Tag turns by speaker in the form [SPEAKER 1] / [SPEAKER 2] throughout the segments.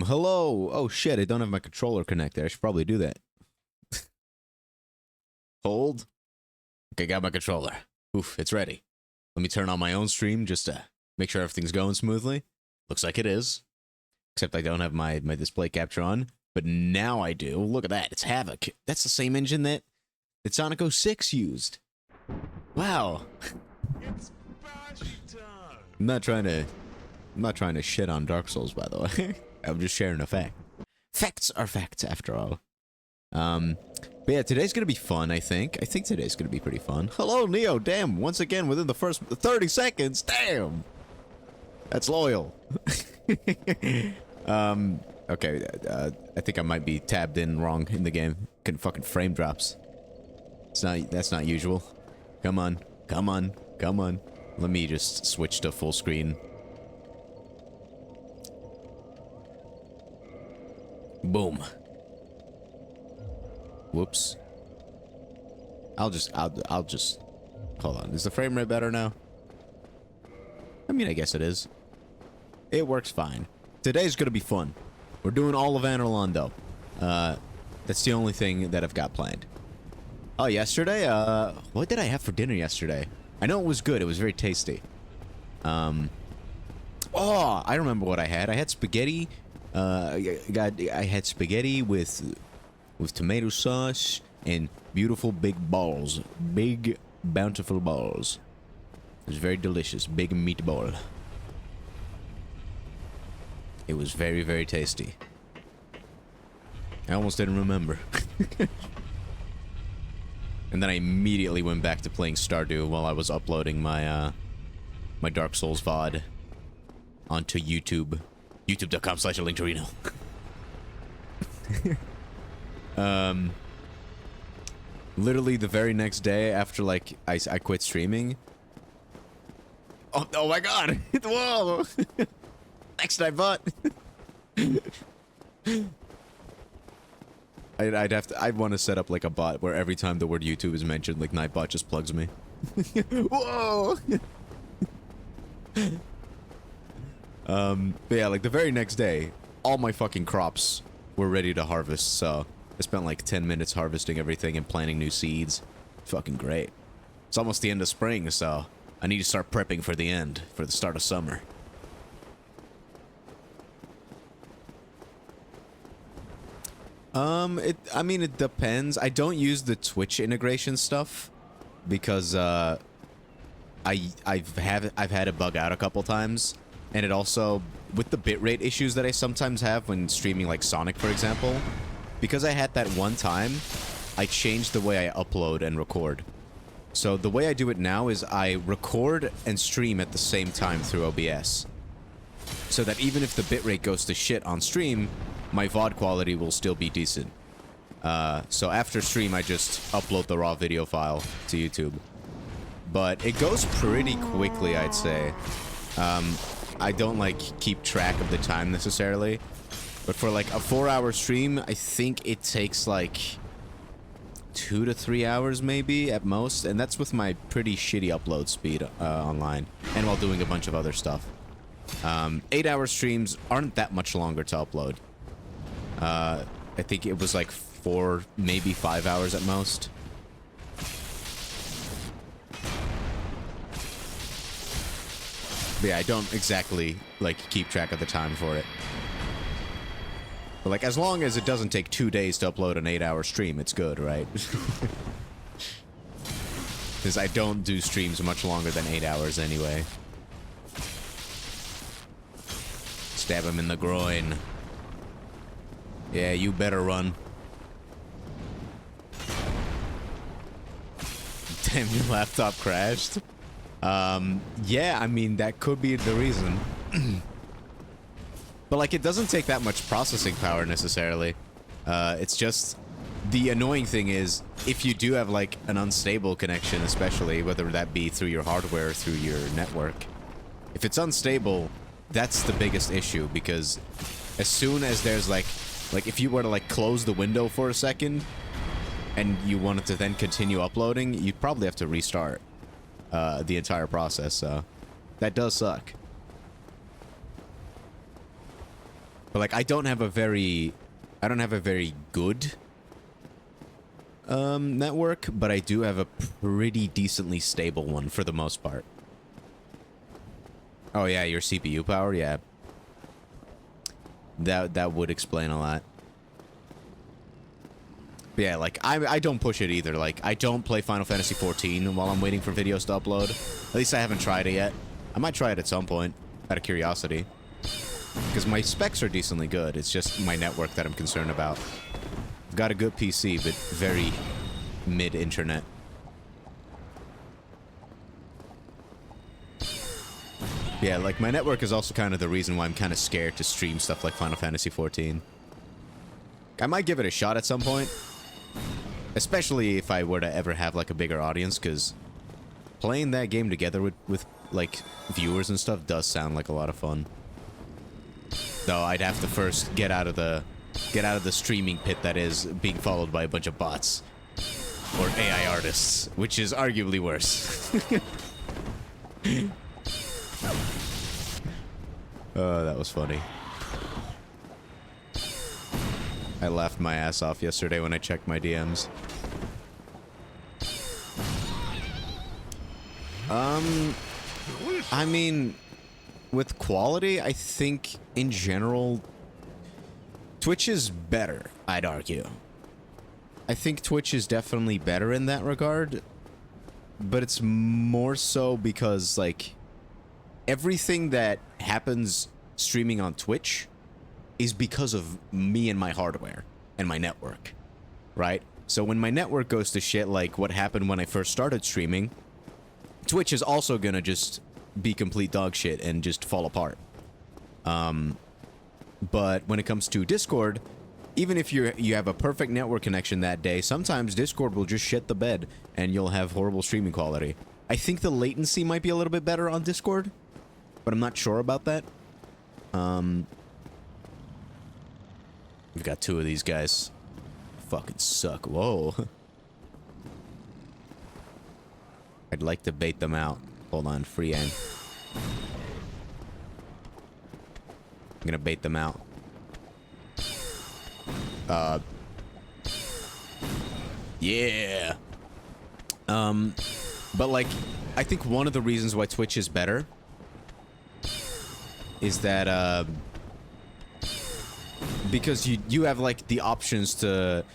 [SPEAKER 1] Hello. Oh shit, I don't have my controller connected. I should probably do that. Hold. Okay, got my controller. Oof, it's ready. Let me turn on my own stream just to make sure everything's going smoothly. Looks like it is. Except I don't have my display capture on. But now I do. Look at that. It's Havoc. That's the same engine that Sonic 06 used. Wow.
[SPEAKER 2] It's party time.
[SPEAKER 1] I'm not trying to shit on Dark Souls, by the way. I'm just sharing a fact. Facts are facts, after all. But yeah, today's gonna be fun, I think. I think today's gonna be pretty fun. Hello, Neo. Damn, once again, within the first 30 seconds. Damn! That's loyal. Okay, I think I might be tabbed in wrong in the game. Couldn't fucking frame drops. That's not usual. Come on. Come on. Come on. Let me just switch to full screen. Boom. Whoops. I'll just hold on. Is the frame rate better now? I mean, I guess it is. It works fine. Today's gonna be fun. We're doing all of Anor Londo. That's the only thing that I've got planned. Oh, yesterday? What did I have for dinner yesterday? I know it was good. It was very tasty. Oh, I remember what I had. I had spaghetti. I had spaghetti with tomato sauce and beautiful big balls. Big, bountiful balls. It was very delicious. Big meatball. It was very, very tasty. I almost didn't remember. And then I immediately went back to playing Stardew while I was uploading my my Dark Souls VOD onto YouTube. YouTube.com/Linktorino. Literally the very next day after, like, I quit streaming. Oh my god! Whoa! Next I bought. I'd want to set up like a bot where every time the word YouTube is mentioned, like Nightbot just plugs me. Whoa! But yeah, like the very next day, all my fucking crops were ready to harvest, so I spent like 10 minutes harvesting everything and planting new seeds. Fucking great. It's almost the end of spring, so I need to start prepping for the start of summer. I mean, it depends. I don't use the Twitch integration stuff because I've had it bug out a couple times, and it also, with the bitrate issues that I sometimes have when streaming like Sonic, for example, because I had that one time, I changed the way I upload and record. So the way I do it now is I record and stream at the same time through OBS, so that even if the bitrate goes to shit on stream, my VOD quality will still be decent. So after stream, I just upload the raw video file to YouTube. But it goes pretty quickly, I'd say. I don't, like, keep track of the time necessarily. But for, like, a 4-hour stream, I think it takes, like, 2 to 3 hours, maybe, at most. And that's with my pretty shitty upload speed online. And while doing a bunch of other stuff. 8-hour streams aren't that much longer to upload. I think it was like 4, maybe 5 hours at most. But yeah, I don't exactly, like, keep track of the time for it. But, like, as long as it doesn't take 2 days to upload an 8-hour stream, it's good, right? Because I don't do streams much longer than 8 hours anyway. Stab him in the groin. Yeah, you better run. Damn, your laptop crashed. Yeah, I mean, that could be the reason. But, like, it doesn't take that much processing power, necessarily. It's just... The annoying thing is, if you do have, like, an unstable connection, especially, whether that be through your hardware or through your network, if it's unstable, that's the biggest issue, because as soon as there's, like, if you were to, like, close the window for a second, and you wanted to then continue uploading, you'd probably have to restart the entire process, so that does suck. But like, I don't have a very good network, but I do have a pretty decently stable one for the most part. Oh yeah, your CPU power, yeah. That would explain a lot. But yeah, like, I don't push it either. Like, I don't play Final Fantasy XIV while I'm waiting for videos to upload. At least I haven't tried it yet. I might try it at some point, out of curiosity. Because my specs are decently good. It's just my network that I'm concerned about. I've got a good PC, but very mid-internet. Yeah, like, my network is also kind of the reason why I'm kind of scared to stream stuff like Final Fantasy XIV. I might give it a shot at some point. Especially if I were to ever have, like, a bigger audience, because playing that game together with, like, viewers and stuff does sound like a lot of fun. Though I'd have to first get out of the streaming pit that is being followed by a bunch of bots. Or AI artists, which is arguably worse. Oh, that was funny. I laughed my ass off yesterday when I checked my DMs. I mean, with quality, I think in general, Twitch is better, I'd argue. I think Twitch is definitely better in that regard, but it's more so because, like, everything that happens streaming on Twitch is because of me and my hardware and my network, right? So when my network goes to shit, like what happened when I first started streaming, Twitch is also gonna just be complete dog shit and just fall apart. But when it comes to Discord, even if you have a perfect network connection that day, sometimes Discord will just shit the bed and you'll have horrible streaming quality. I think the latency might be a little bit better on Discord, but I'm not sure about that. We've got two of these guys. Fucking suck. Whoa. I'd like to bait them out. Hold on, free aim. I'm gonna bait them out. Yeah. But like, I think one of the reasons why Twitch is better is that, because you have, like, the options to...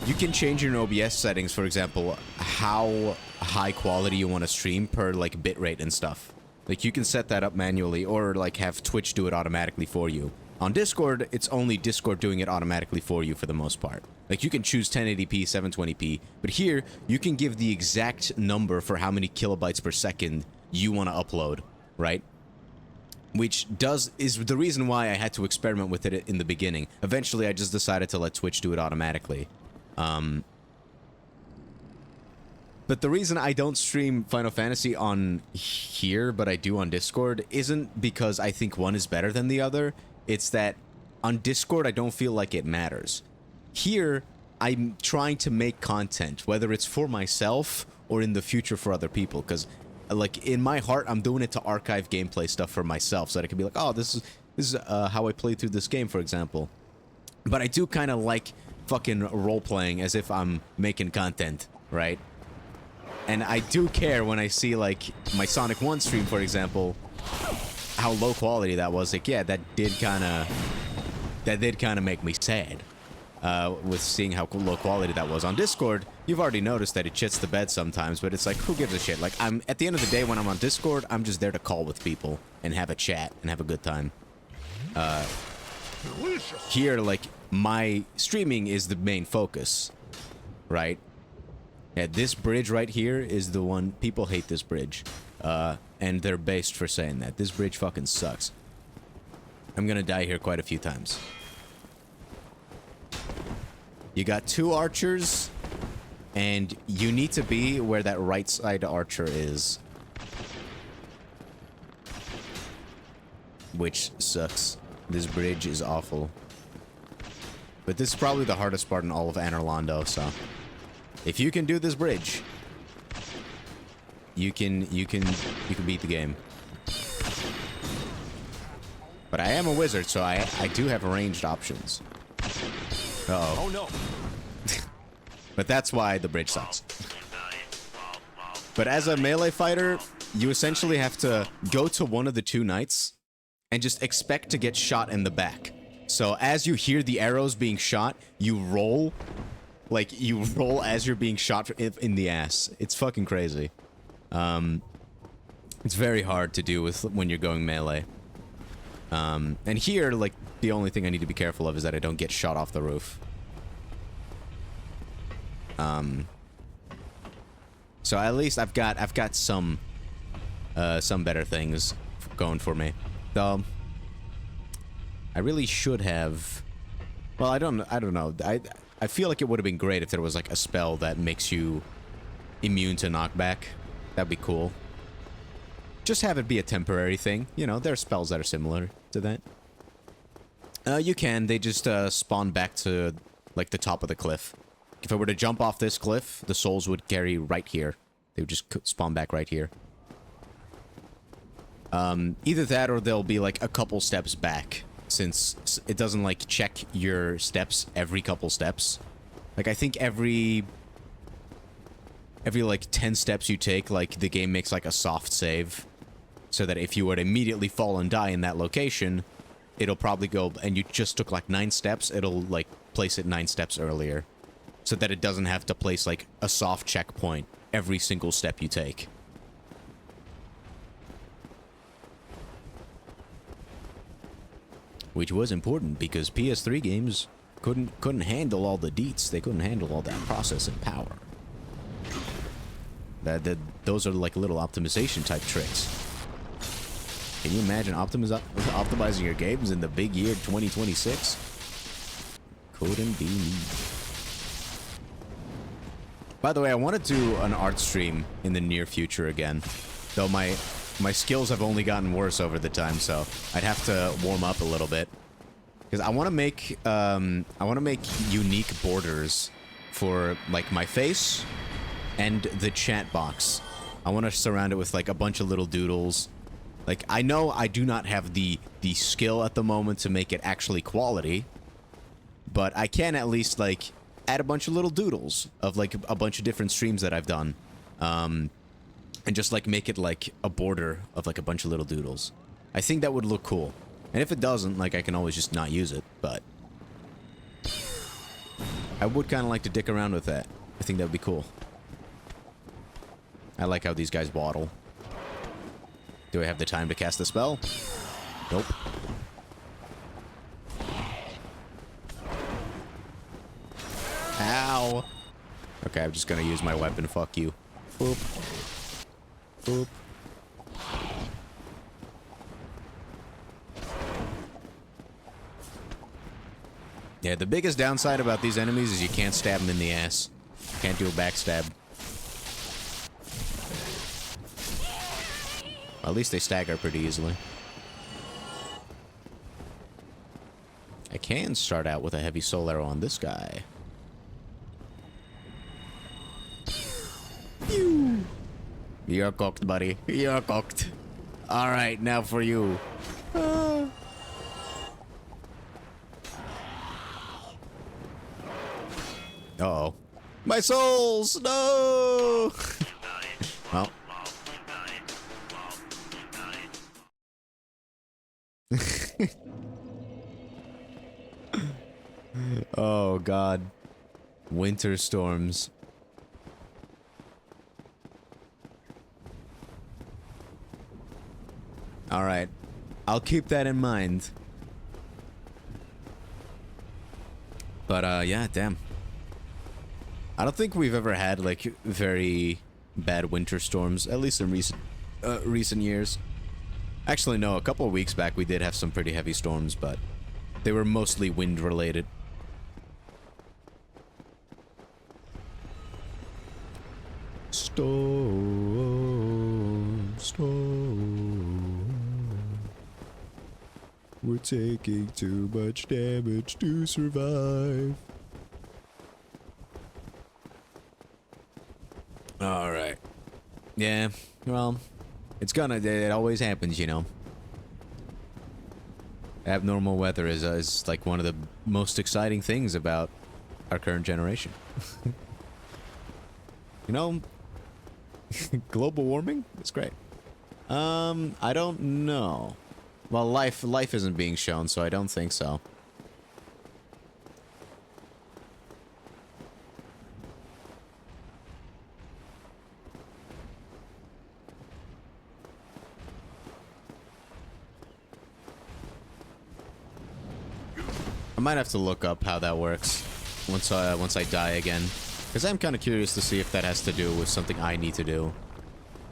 [SPEAKER 1] You can change your OBS settings, for example, how high quality you want to stream per, like, bitrate and stuff. Like, you can set that up manually, or, like, have Twitch do it automatically for you. On Discord, it's only Discord doing it automatically for you for the most part. Like, you can choose 1080p, 720p, but here, you can give the exact number for how many kilobytes per second you want to upload, right? Which is the reason why I had to experiment with it in the beginning. Eventually, I just decided to let Twitch do it automatically. But the reason I don't stream Final Fantasy on here, but I do on Discord, isn't because I think one is better than the other. It's that on Discord, I don't feel like it matters. Here, I'm trying to make content, whether it's for myself or in the future for other people, because... Like, in my heart, I'm doing it to archive gameplay stuff for myself, so that I can be like, oh, this is how I played through this game, for example. But I do kind of like fucking role-playing as if I'm making content, right? And I do care when I see, like, my Sonic 1 stream, for example, how low quality that was. Like, yeah, that did kind of make me sad. With seeing how low quality that was. On Discord, you've already noticed that it shits the bed sometimes, but it's like, who gives a shit? Like, at the end of the day, when I'm on Discord, I'm just there to call with people and have a chat and have a good time. Here, like, my streaming is the main focus, right? Yeah, this bridge right here is the one, people hate this bridge, and they're based for saying that. This bridge fucking sucks. I'm gonna die here quite a few times. You got two archers, and you need to be where that right side archer is. Which sucks. This bridge is awful. But this is probably the hardest part in all of Anor Londo, so... If you can do this bridge, you can beat the game. But I am a wizard, so I do have ranged options. Uh-oh.
[SPEAKER 2] Oh no.
[SPEAKER 1] But that's why the bridge sucks. But as a melee fighter, you essentially have to go to one of the two knights and just expect to get shot in the back. So as you hear the arrows being shot, you roll. Like, you roll as you're being shot in the ass. It's fucking crazy. It's very hard to do with when you're going melee. And here, like, the only thing I need to be careful of is that I don't get shot off the roof. So at least I've got some better things going for me. Though I really should have. Well, I don't know. I feel like it would have been great if there was like a spell that makes you immune to knockback. That'd be cool. Just have it be a temporary thing. You know, there are spells that are similar to that. You can. They just spawn back to like the top of the cliff. If I were to jump off this cliff, the souls would carry right here. They would just spawn back right here. Either that or they'll be like a couple steps back, since it doesn't like check your steps every couple steps. Like I think every like 10 steps you take, like the game makes like a soft save, so that if you were to immediately fall and die in that location, it'll probably go, and you just took like 9 steps, it'll like place it 9 steps earlier. So that it doesn't have to place, like, a soft checkpoint every single step you take. Which was important, because PS3 games couldn't handle all the deets. They couldn't handle all that processing power. Those are, like, little optimization type tricks. Can you imagine optimizing your games in the big year 2026? Couldn't be me. By the way, I want to do an art stream in the near future again. Though my skills have only gotten worse over the time, so I'd have to warm up a little bit. Because I want to make unique borders for like my face and the chat box. I want to surround it with like a bunch of little doodles. Like I know I do not have the skill at the moment to make it actually quality, but I can at least like add a bunch of little doodles of like a bunch of different streams that I've done, and just like make it like a border of like a bunch of little doodles. I think that would look cool. And if it doesn't, like I can always just not use it, but I would kind of like to dick around with that. I think that would be cool. I like how these guys waddle. Do I have the time to cast the spell? Nope. Ow. Okay, I'm just gonna use my weapon. Fuck you. Boop. Boop. Yeah, the biggest downside about these enemies is you can't stab them in the ass. Can't do a backstab. Well, at least they stagger pretty easily. I can start out with a heavy soul arrow on this guy. Pew! You're cooked, buddy. You're cooked. Alright, now for you. Uh-oh. My souls! No! Well. Oh, God. Winter storms. Alright. I'll keep that in mind. But, yeah, damn. I don't think we've ever had, like, very bad winter storms, at least in recent years. Actually, no, a couple of weeks back we did have some pretty heavy storms, but they were mostly wind-related. Storm, storm. We're taking too much damage to survive. Alright. Yeah, well, it always happens, you know. Abnormal weather is like one of the most exciting things about our current generation. You know, global warming? It's great. I don't know. Well, life isn't being shown, so I don't think so. I might have to look up how that works once I die again, because I'm kind of curious to see if that has to do with something I need to do,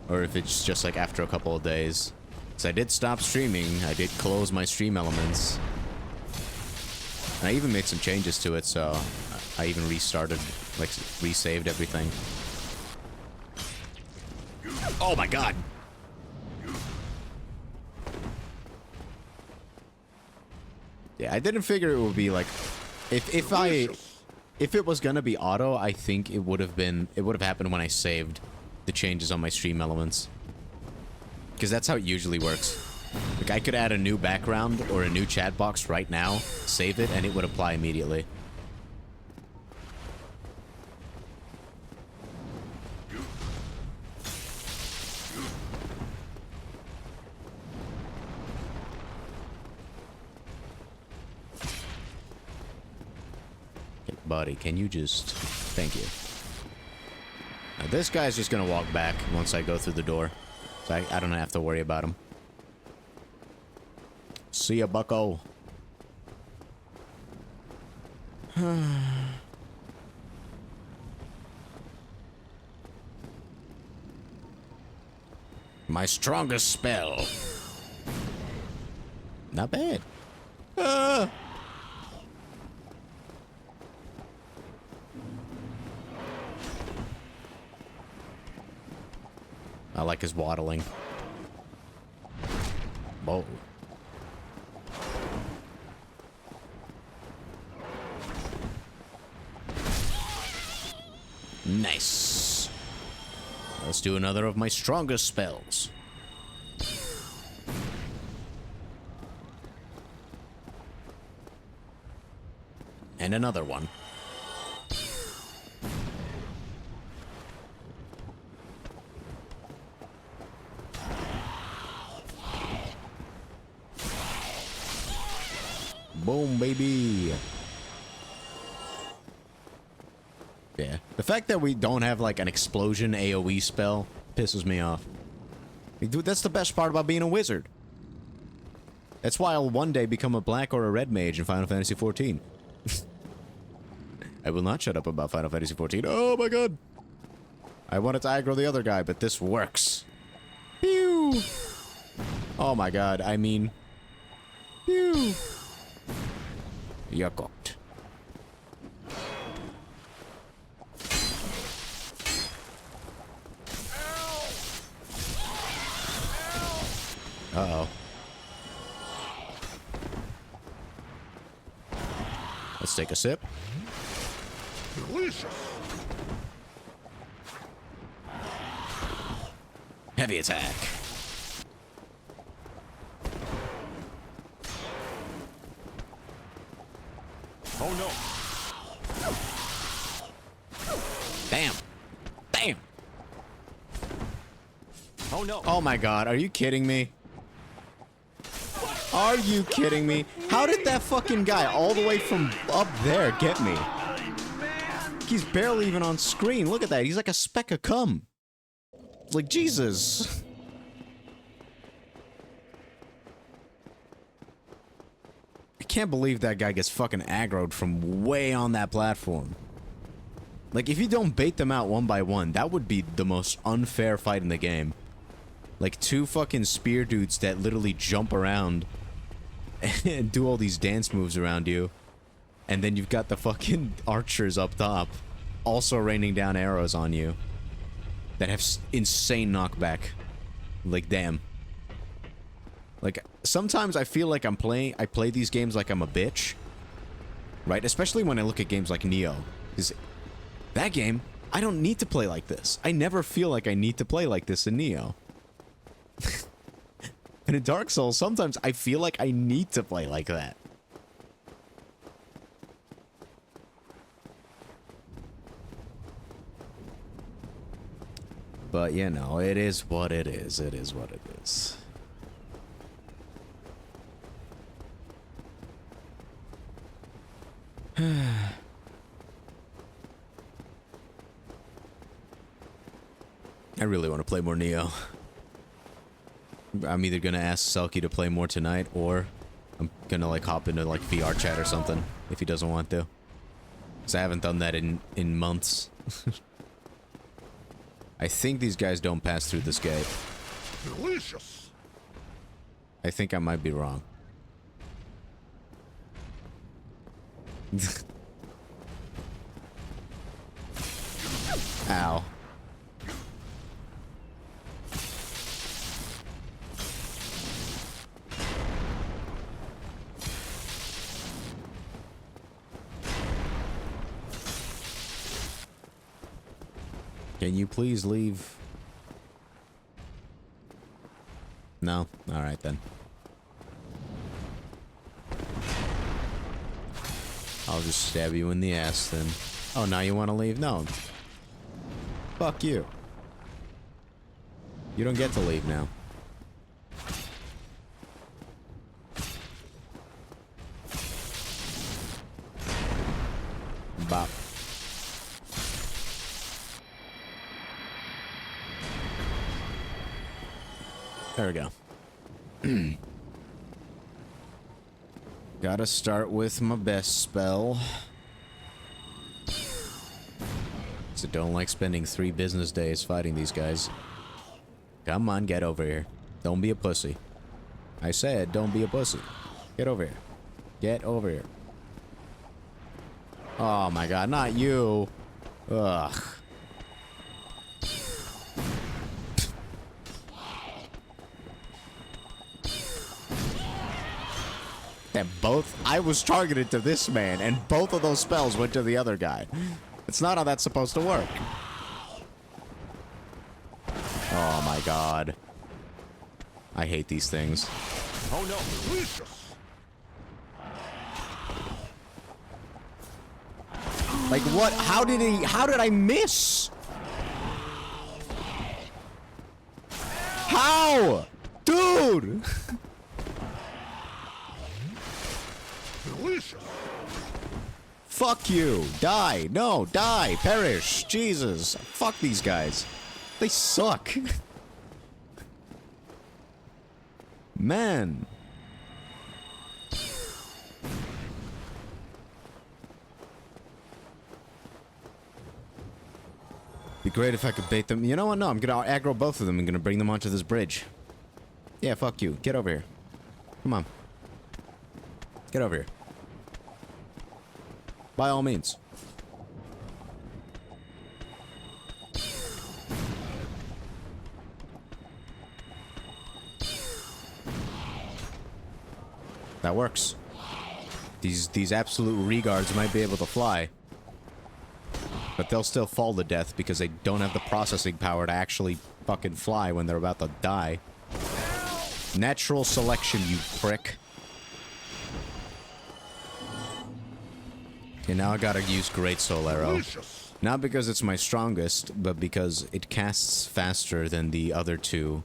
[SPEAKER 1] or if it's just like after a couple of days. Because I did stop streaming, I did close my stream elements, and I even made some changes to it, so I even restarted, like resaved everything. Oh my god! Yeah, I didn't figure it would be like, if it was gonna be auto, I think it would have happened when I saved the changes on my stream elements, because that's how it usually works. Like I could add a new background or a new chat box right now, save it, and it would apply immediately. Buddy, can you just... Thank you. Now, this guy's just gonna walk back once I go through the door. So I don't have to worry about him. See ya, bucko. My strongest spell. Not bad. I like his waddling. Whoa. Nice. Let's do another of my strongest spells. And another one. Boom, baby. Yeah. The fact that we don't have, like, an explosion AoE spell pisses me off. Dude, that's the best part about being a wizard. That's why I'll one day become a black or a red mage in Final Fantasy XIV. I will not shut up about Final Fantasy XIV. Oh my god! I wanted to aggro the other guy, but this works. Pew! Oh my god, I mean... Pew! You're cooked. Uh-oh. Let's take a sip.
[SPEAKER 2] Delicious.
[SPEAKER 1] Heavy attack.
[SPEAKER 2] Oh no.
[SPEAKER 1] Damn. Damn.
[SPEAKER 2] Oh no.
[SPEAKER 1] Oh my god, are you kidding me? Are you kidding me? How did that fucking guy all the way from up there get me? He's barely even on screen. Look at that. He's like a speck of cum. Like, Jesus. I can't believe that guy gets fucking aggroed from way on that platform. Like, if you don't bait them out one by one, that would be the most unfair fight in the game. Like, two fucking spear dudes that literally jump around and do all these dance moves around you. And then you've got the fucking archers up top also raining down arrows on you that have insane knockback. Like, damn. Like, sometimes I feel like I play these games like I'm a bitch. Right? Especially when I look at games like Neo. Because that game, I don't need to play like this. I never feel like I need to play like this in Neo. And in Dark Souls, sometimes I feel like I need to play like that. But, you know, it is what it is. It is what it is. I really want to play more Neo. I'm either going to ask Selkie to play more tonight, or I'm going to, like, hop into, like, VR chat or something, if he doesn't want to. Because I haven't done that in months. I think these guys don't pass through this gate.
[SPEAKER 2] Delicious.
[SPEAKER 1] I think I might be wrong. Ow. Can you please leave? No? Alright then. I'll just stab you in the ass then. Oh, now you want to leave? No. Fuck you. You don't get to leave now. Bop. There we go. Gotta start with my best spell. So don't like spending 3 business days fighting these guys. Come on, get over here. Don't be a pussy. I said, don't be a pussy. Get over here. Get over here. Oh my god, not you. Ugh. And both, I was targeted to this man, and both of those spells went to the other guy. It's not how that's supposed to work. Oh my god. I hate these things.
[SPEAKER 2] Oh no, delicious.
[SPEAKER 1] Like what? How did I miss? How? Dude!
[SPEAKER 2] Delicious.
[SPEAKER 1] Fuck you. Die. No, die. Perish. Jesus. Fuck these guys. They suck. Man. Be great if I could bait them. You know what? No, I'm gonna aggro both of them. I'm gonna bring them onto this bridge. Yeah, fuck you. Get over here. Come on. Get over here. By all means. That works. These absolute regards might be able to fly. But they'll still fall to death because they don't have the processing power to actually fucking fly when they're about to die. Natural selection, you prick. Okay, now I gotta use Great Soul Arrow.
[SPEAKER 2] Delicious.
[SPEAKER 1] Not because it's my strongest, but because it casts faster than the other two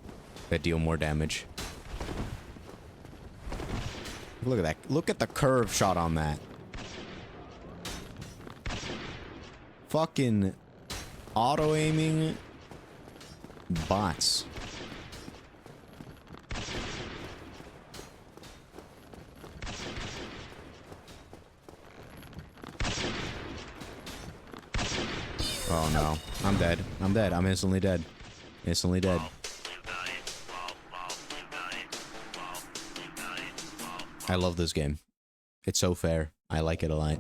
[SPEAKER 1] that deal more damage. Look at that. Look at the curve shot on that. Fucking auto-aiming bots. Oh no. I'm dead. I'm dead. I'm instantly dead. Instantly dead. I love this game. It's so fair. I like it a lot.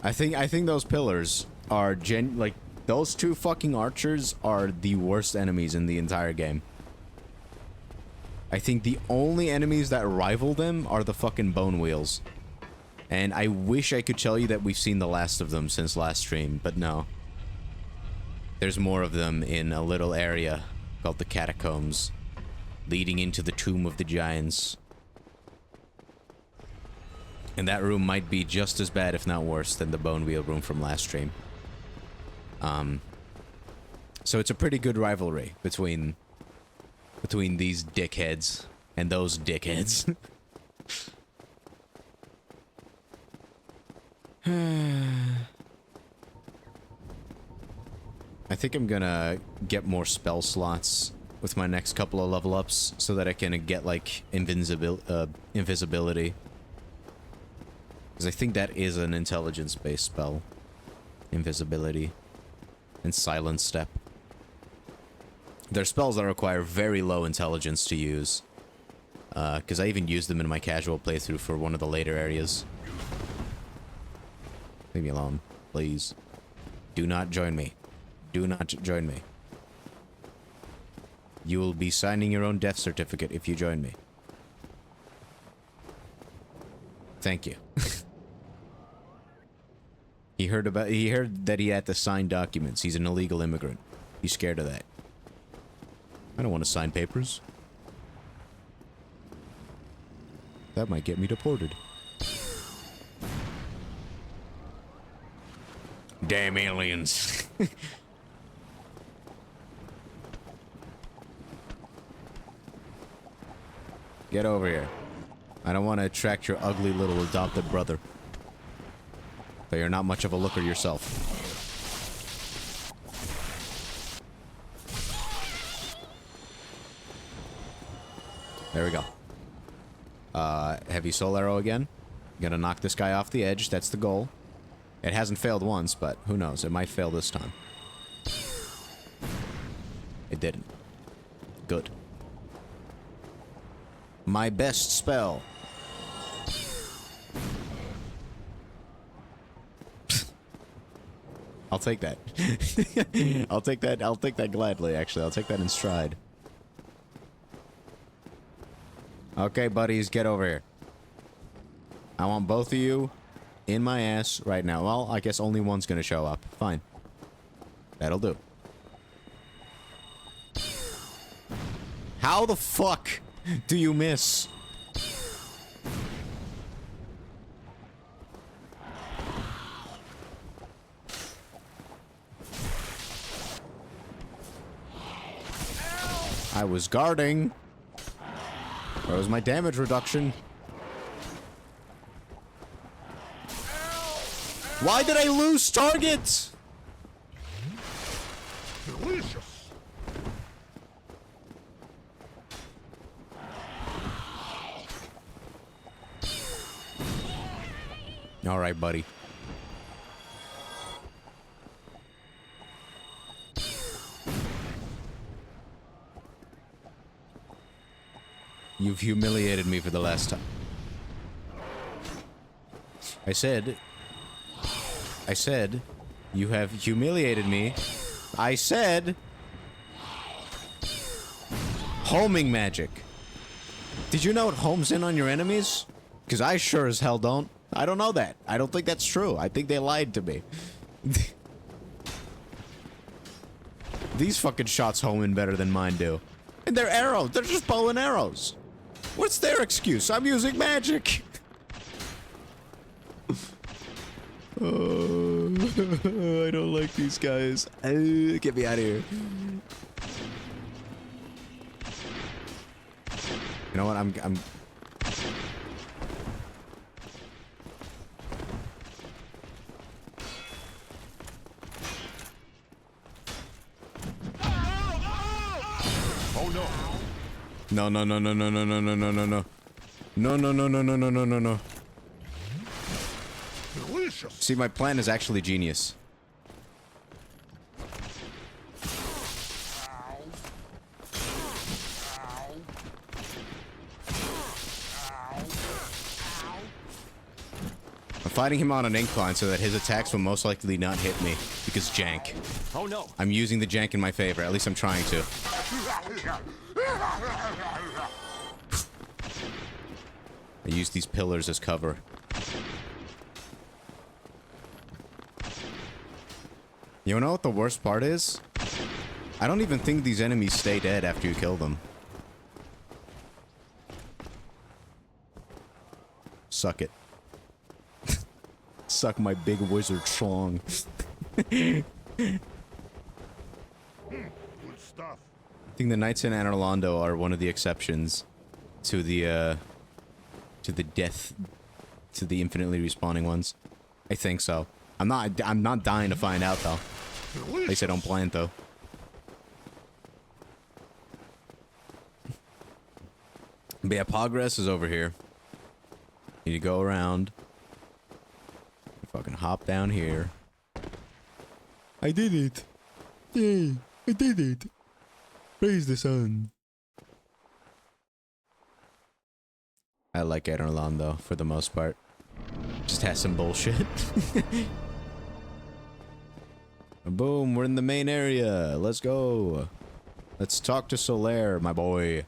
[SPEAKER 1] I think those pillars are like those two fucking archers are the worst enemies in the entire game. I think the only enemies that rival them are the fucking bone wheels. And I wish I could tell you that we've seen the last of them since last stream, but no. There's more of them in a little area called the Catacombs, leading into the Tomb of the Giants. And that room might be just as bad, if not worse, than the Bone Wheel room from last stream. So it's a pretty good rivalry between these dickheads and those dickheads. I think I'm gonna get more spell slots with my next couple of level ups so that I can get, like, invisibility. Because I think that is an intelligence-based spell. Invisibility. And Silent Step. They're spells that require very low intelligence to use. Because I even used them in my casual playthrough for one of the later areas. Leave me alone, please. Do not join me. Do not join me. You will be signing your own death certificate if you join me. Thank you. He heard that he had to sign documents. He's an illegal immigrant. He's scared of that. I don't want to sign papers. That might get me deported. Damn aliens. Get over here. I don't want to attract your ugly little adopted brother. Though you're not much of a looker yourself. There we go. Heavy soul arrow again. Gonna knock this guy off the edge. That's the goal. It hasn't failed once, but who knows? It might fail this time. It didn't. Good. My best spell. I'll take that. I'll take that. I'll take that gladly, actually. I'll take that in stride. Okay, buddies, get over here. I want both of you in my ass right now. Well, I guess only one's gonna show up. Fine. That'll do. How the fuck do you miss? I was guarding. Where was my damage reduction? Why did I lose target?
[SPEAKER 2] Delicious.
[SPEAKER 1] All right, buddy. You've humiliated me for the last time. I said, you have humiliated me. I said, homing magic. Did you know it homes in on your enemies? Because I sure as hell don't. I don't know that. I don't think that's true. I think they lied to me. These fucking shots home in better than mine do. And they're arrows. They're just bow and arrows. What's their excuse? I'm using magic. Oh, I don't like these guys. Get me out of here. You know what? I'm
[SPEAKER 2] Oh no.
[SPEAKER 1] No, no, no, no, no, no, no, no, no, no, no. No, no, no, no, no, no, no, no, no.
[SPEAKER 2] Delicious.
[SPEAKER 1] See, my plan is actually genius. I'm fighting him on an incline so that his attacks will most likely not hit me, because jank.
[SPEAKER 2] Oh no.
[SPEAKER 1] I'm using the jank in my favor, at least I'm trying to. I use these pillars as cover. You know what the worst part is? I don't even think these enemies stay dead after you kill them. Suck it. Suck my big wizard song.
[SPEAKER 2] Good stuff.
[SPEAKER 1] I think the Knights in Anor Londo are one of the exceptions to the infinitely respawning ones. I think so. I'm not dying to find out though. At least I don't plan though. But yeah, progress is over here. Need to go around. Fucking hop down here. I did it. Yay, I did it. Praise the sun. I like Anor Londo for the most part. Just has some bullshit. Boom, we're in the main area. Let's go. Let's talk to Solaire, my boy.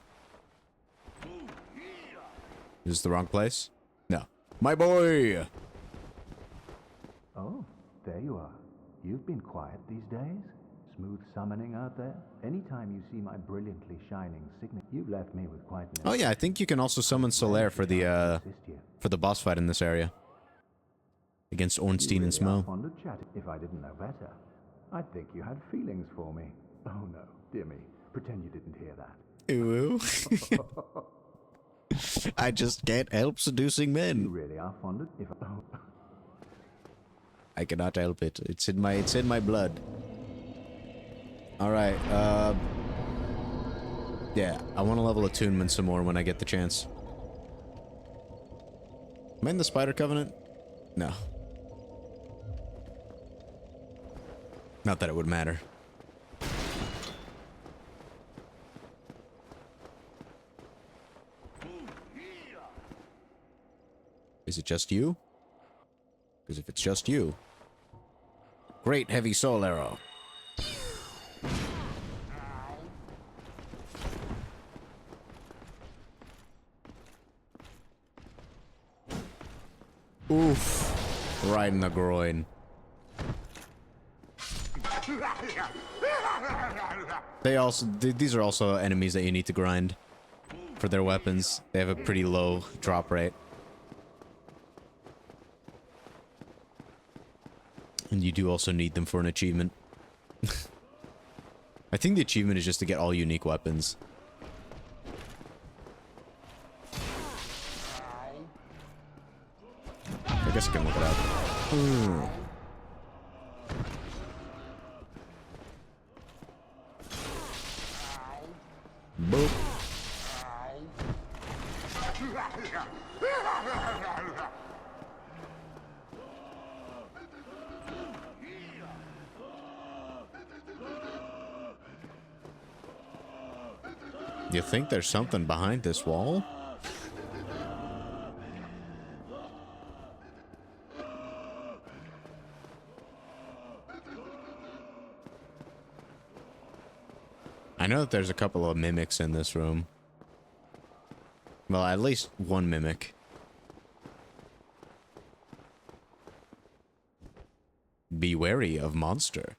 [SPEAKER 1] Is this the wrong place? No. My boy!
[SPEAKER 3] Oh, there you are. You've been quiet these days. Smooth summoning out there. Anytime you see my brilliantly shining signet, you've left me with quite an...
[SPEAKER 1] Oh yeah, I think you can also summon Solaire for the boss fight in this area. Against Ornstein and Smough.
[SPEAKER 3] Fond of chatting. If I didn't know better, I'd think you had feelings for me. Oh no, dear me. Pretend you didn't hear that.
[SPEAKER 1] Ooh. I just can't help seducing
[SPEAKER 3] You
[SPEAKER 1] men.
[SPEAKER 3] really are fond of... If I... Oh.
[SPEAKER 1] I cannot help it. It's in my blood. Alright, yeah, I want to level attunement some more when I get the chance. Am I in the Spider Covenant? No. Not that it would matter. Is it just you? Because if it's just you... Great heavy soul arrow. Oof. Right in the groin. These are also enemies that you need to grind for their weapons. They have a pretty low drop rate. And you do also need them for an achievement. I think the achievement is just to get all unique weapons. I guess I can look it up. Boop. You think there's something behind this wall? I know that there's a couple of mimics in this room. Well, at least one mimic. Be wary of monster.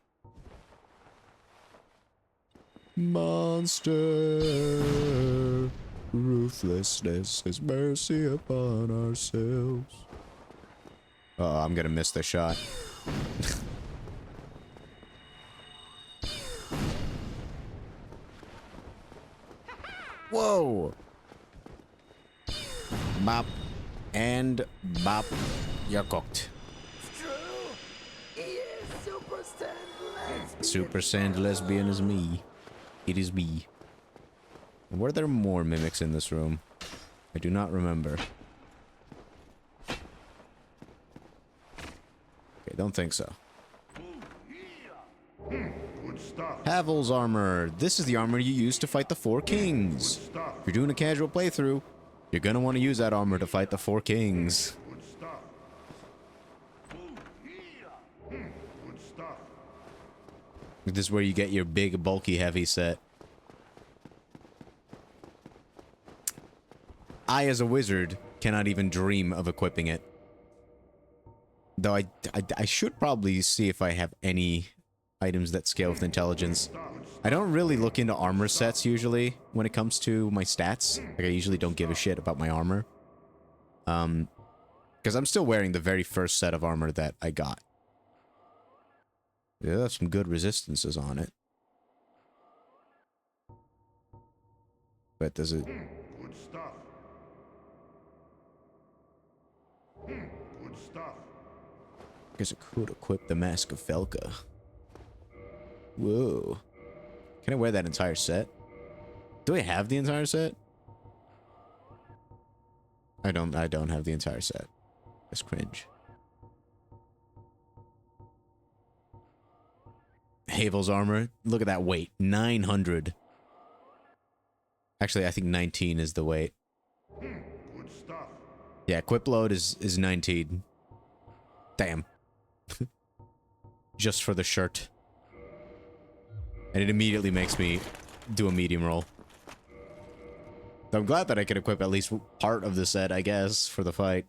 [SPEAKER 1] Monster, ruthlessness is mercy upon ourselves. Oh, I'm gonna miss the shot. Whoa! Bop. And bop. You're cooked. Super Sand Lesbian is me. It is me. Were there more mimics in this room? I do not remember. Okay, don't think so.
[SPEAKER 2] Good stuff.
[SPEAKER 1] Havel's armor. This is the armor you use to fight the Four Kings. If you're doing a casual playthrough, you're gonna want to use that armor to fight the Four Kings.
[SPEAKER 2] Good stuff. Good stuff.
[SPEAKER 1] This is where you get your big, bulky, heavy set. I, as a wizard, cannot even dream of equipping it. Though I should probably see if I have any items that scale with intelligence. I don't really look into armor sets usually when it comes to my stats. Like, I usually don't give a shit about my armor. Because I'm still wearing the very first set of armor that I got. Yeah, that's some good resistances on it. But does it...
[SPEAKER 2] Good stuff. Good stuff.
[SPEAKER 1] Guess I could equip the Mask of Felka. Whoa. Can I wear that entire set? Do I have the entire set? I don't have the entire set. That's cringe. Havel's armor. Look at that weight. 900. Actually, I think 19 is the weight.
[SPEAKER 2] Good stuff.
[SPEAKER 1] Yeah, equip load is 19. Damn. Just for the shirt. And it immediately makes me do a medium roll. So I'm glad that I could equip at least part of the set, I guess, for the fight.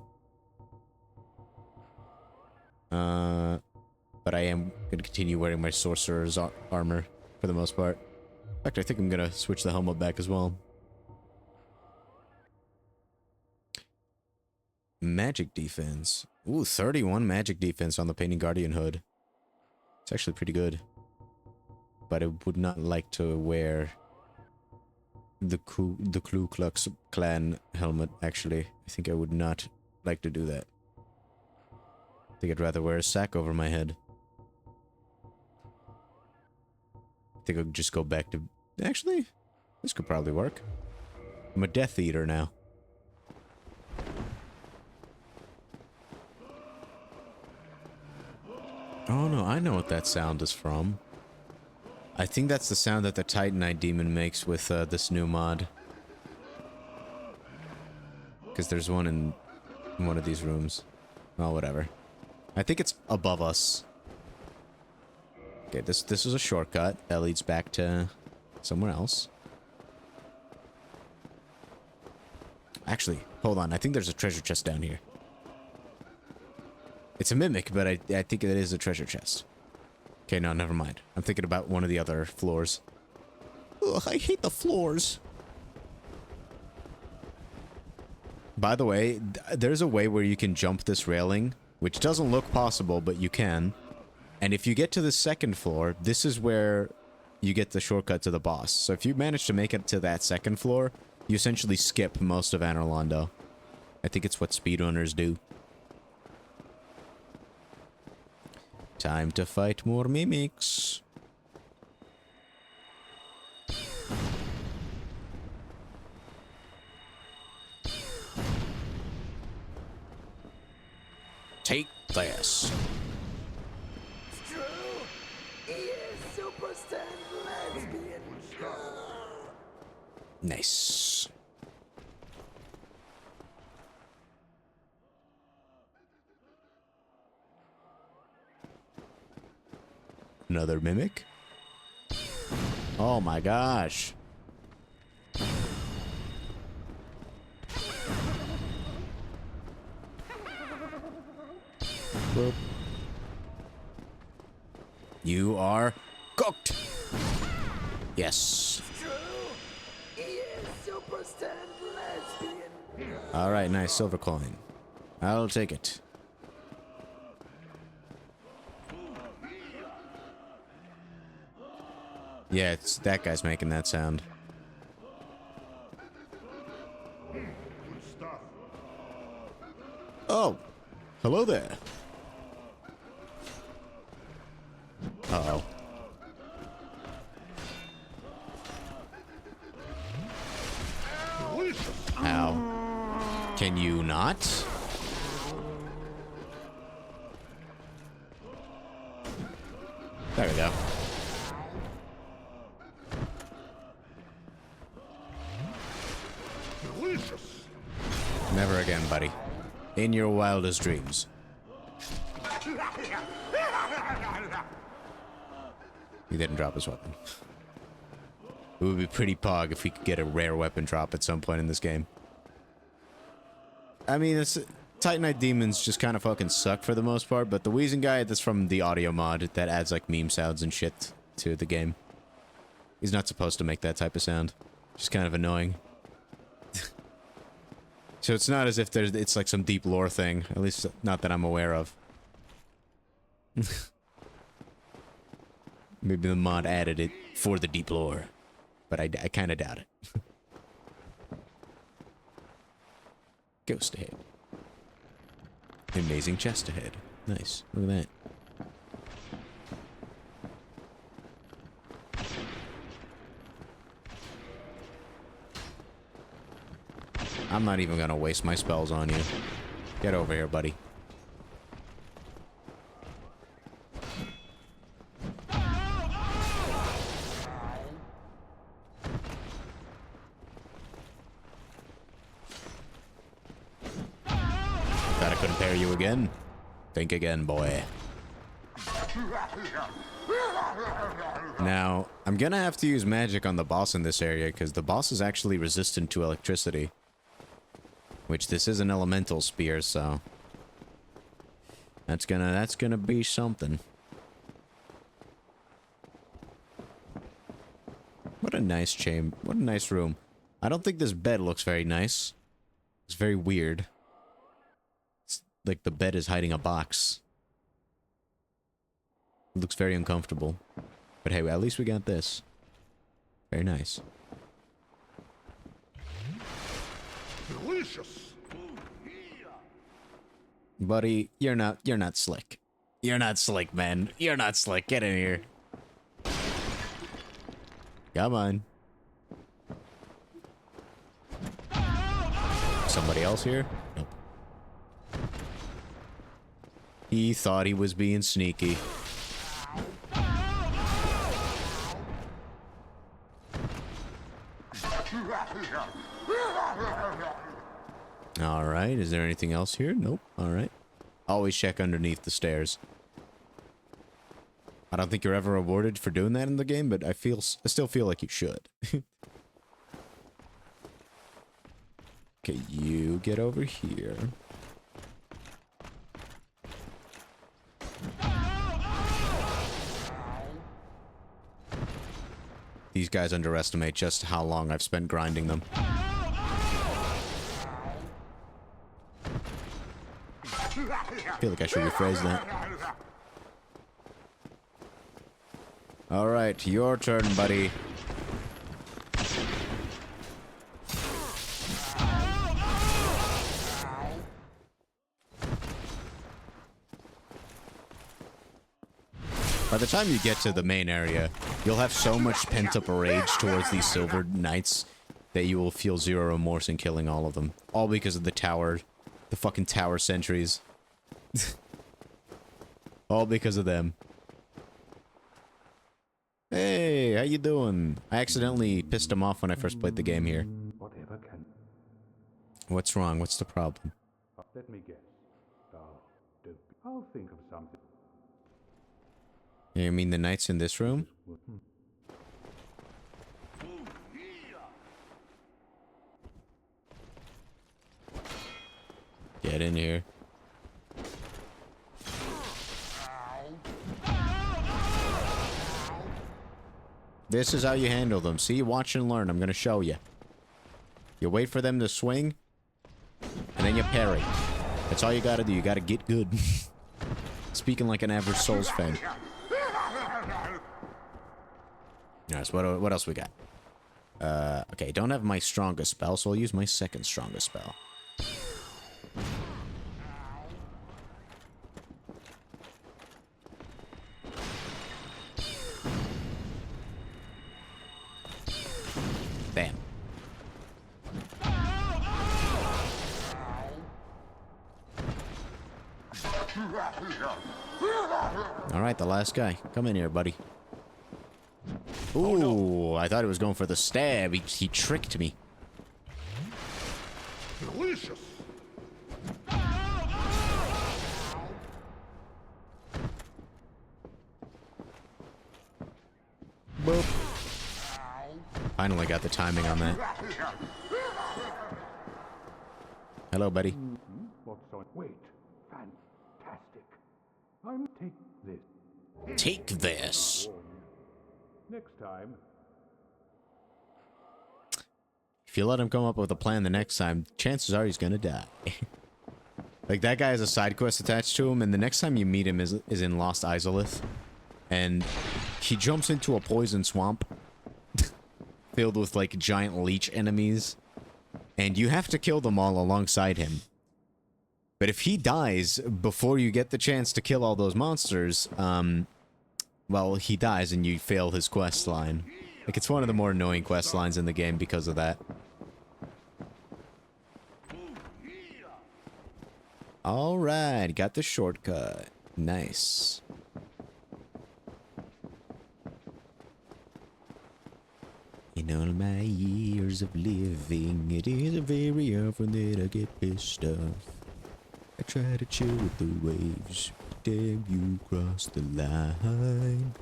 [SPEAKER 1] But I am going to continue wearing my sorcerer's armor for the most part. In fact, I think I'm going to switch the helmet back as well. Magic defense. Ooh, 31 magic defense on the Painting Guardian hood. It's actually pretty good. But I would not like to wear the Ku Klux Klan helmet, actually. I think I would not like to do that. I think I'd rather wear a sack over my head. I think I'll just go back to... Actually, this could probably work. I'm a Death Eater now. Oh no, I know what that sound is from. I think that's the sound that the Titanite demon makes with this new mod. Because there's one in one of these rooms. Oh, whatever. I think it's above us. Okay, this is a shortcut that leads back to somewhere else. Actually, hold on. I think there's a treasure chest down here. It's a mimic, but I think it is a treasure chest. Okay, no, never mind. I'm thinking about one of the other floors. Ugh, I hate the floors. By the way, there's a way where you can jump this railing, which doesn't look possible, but you can. And if you get to the second floor, this is where you get the shortcut to the boss. So if you manage to make it to that second floor, you essentially skip most of Anor Londo. I think it's what speedrunners do. Time to fight more mimics. Take this.
[SPEAKER 4] It's true. He is super stand lesbian.
[SPEAKER 1] Nice. Another mimic? Oh my gosh. Boop. You are cooked. Yes.
[SPEAKER 4] It's true. He is super stand lesbian.
[SPEAKER 1] All right, nice silver coin. I'll take it. Yeah, it's that guy's making that sound.
[SPEAKER 2] Good stuff.
[SPEAKER 1] Oh, hello there. Uh-oh. Ow. Can you not? There we go.
[SPEAKER 2] Delicious.
[SPEAKER 1] Never again, buddy. In your wildest dreams. He didn't drop his weapon. It would be pretty pog if we could get a rare weapon drop at some point in this game. I mean, Titanite demons just kind of fucking suck for the most part, but the wheezing guy, that's from the audio mod that adds like meme sounds and shit to the game. He's not supposed to make that type of sound. Just kind of annoying. So it's not as if it's like some deep lore thing, at least not that I'm aware of. Maybe the mod added it for the deep lore, but I kind of doubt it. Ghost ahead. Amazing chest ahead. Nice. Look at that. I'm not even gonna waste my spells on you. Get over here, buddy. Gotta compare you again. Think again, boy. Now, I'm gonna have to use magic on the boss in this area, because the boss is actually resistant to electricity. Which, this is an elemental spear, so... That's gonna be something. What a nice chamber. What a nice room. I don't think this bed looks very nice. It's very weird. It's like the bed is hiding a box. It looks very uncomfortable. But hey, at least we got this. Very nice.
[SPEAKER 2] Delicious.
[SPEAKER 1] Buddy, you're not slick. You're not slick, man. You're not slick. Get in here. Come on. Somebody else here? Nope. He thought he was being sneaky. Alright, is there anything else here? Nope. Alright. Always check underneath the stairs. I don't think you're ever rewarded for doing that in the game, but I still feel like you should. Okay, you get over here. These guys underestimate just how long I've spent grinding them. I feel like I should rephrase that. Alright, your turn, buddy. By the time you get to the main area, you'll have so much pent-up rage towards these silver knights that you will feel zero remorse in killing all of them. All because of the tower. The fucking tower sentries. All because of them. Hey, how you doing? I accidentally pissed him off when I first played the game here.
[SPEAKER 3] Whatever can...
[SPEAKER 1] What's wrong? What's the problem?
[SPEAKER 3] Let me guess. I'll think of something.
[SPEAKER 1] You mean the knights in this room? Get in here. This is how you handle them. See, watch and learn. I'm gonna show you. You wait for them to swing, and then you parry. That's all you gotta do. You gotta get good. Speaking like an average Souls fan. Alright, so what else we got? Okay, don't have my strongest spell, so I'll use my second strongest spell. Bam. Alright, the last guy. Come in here, buddy. Ooh, I thought he was going for the stab. He tricked me.
[SPEAKER 2] Delicious.
[SPEAKER 1] Boop. Finally got the timing on that. Hello, buddy. Take this.
[SPEAKER 3] Next time.
[SPEAKER 1] If you let him come up with a plan the next time, chances are he's gonna die. Like, that guy has a side quest attached to him, and the next time you meet him is in Lost Izalith. And he jumps into a poison swamp filled with, like, giant leech enemies. And you have to kill them all alongside him. But if he dies before you get the chance to kill all those monsters, well, he dies and you fail his quest line. Like, it's one of the more annoying quest lines in the game because of that. Alright, got the shortcut. Nice. In all my years of living, it isn't very often that I get pissed off. I try to chill with the waves, but damn, you crossed the line.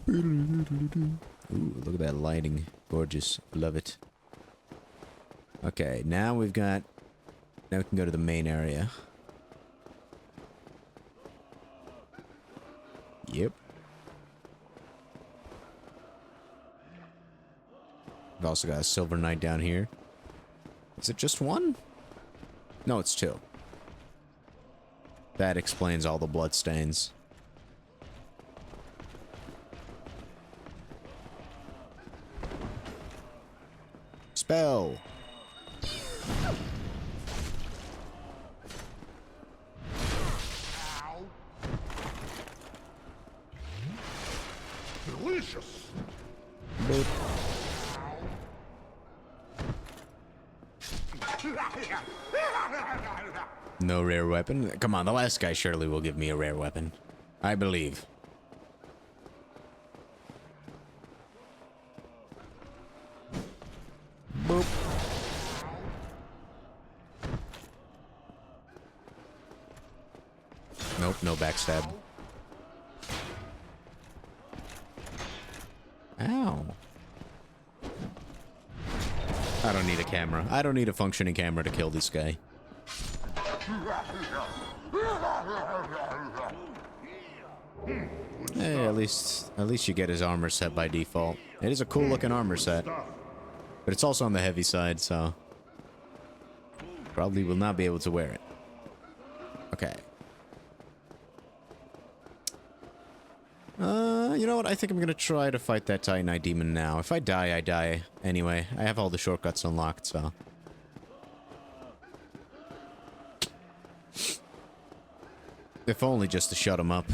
[SPEAKER 1] Ooh, look at that lighting. Gorgeous. Love it. Okay, now we've got... Now we can go to the main area. Yep. We've also got a Silver Knight down here. Is it just one? No, it's two. That explains all the bloodstains. Spell.
[SPEAKER 2] Delicious.
[SPEAKER 1] Boop. No rare weapon? Come on, the last guy surely will give me a rare weapon. I believe. Boop. Nope, no backstab. Ow. I don't need a camera. I don't need a functioning camera to kill this guy. Hey, at least you get his armor set by default. It is a cool looking armor set. But it's also on the heavy side, so probably will not be able to wear it. Okay. You know what? I think I'm gonna try to fight that Titanite demon now. If I die, I die. Anyway, I have all the shortcuts unlocked, so... If only just to shut him up.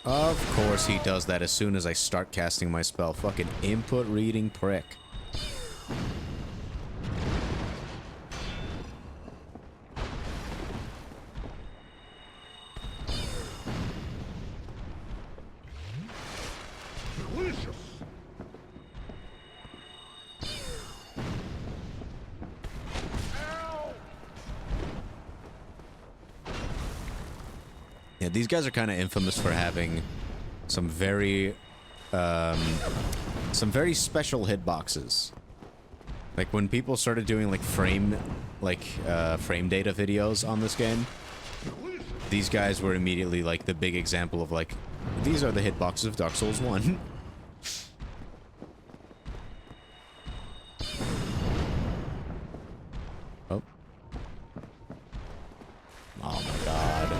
[SPEAKER 1] Of course he does that as soon as I start casting my spell. Fucking input reading prick.
[SPEAKER 2] Delicious.
[SPEAKER 1] Yeah, these guys are kind of infamous for having some very special hitboxes. Like when people started doing like frame data videos on this game, these guys were immediately like the big example of like, these are the hitboxes of Dark Souls 1. Oh. Oh my god.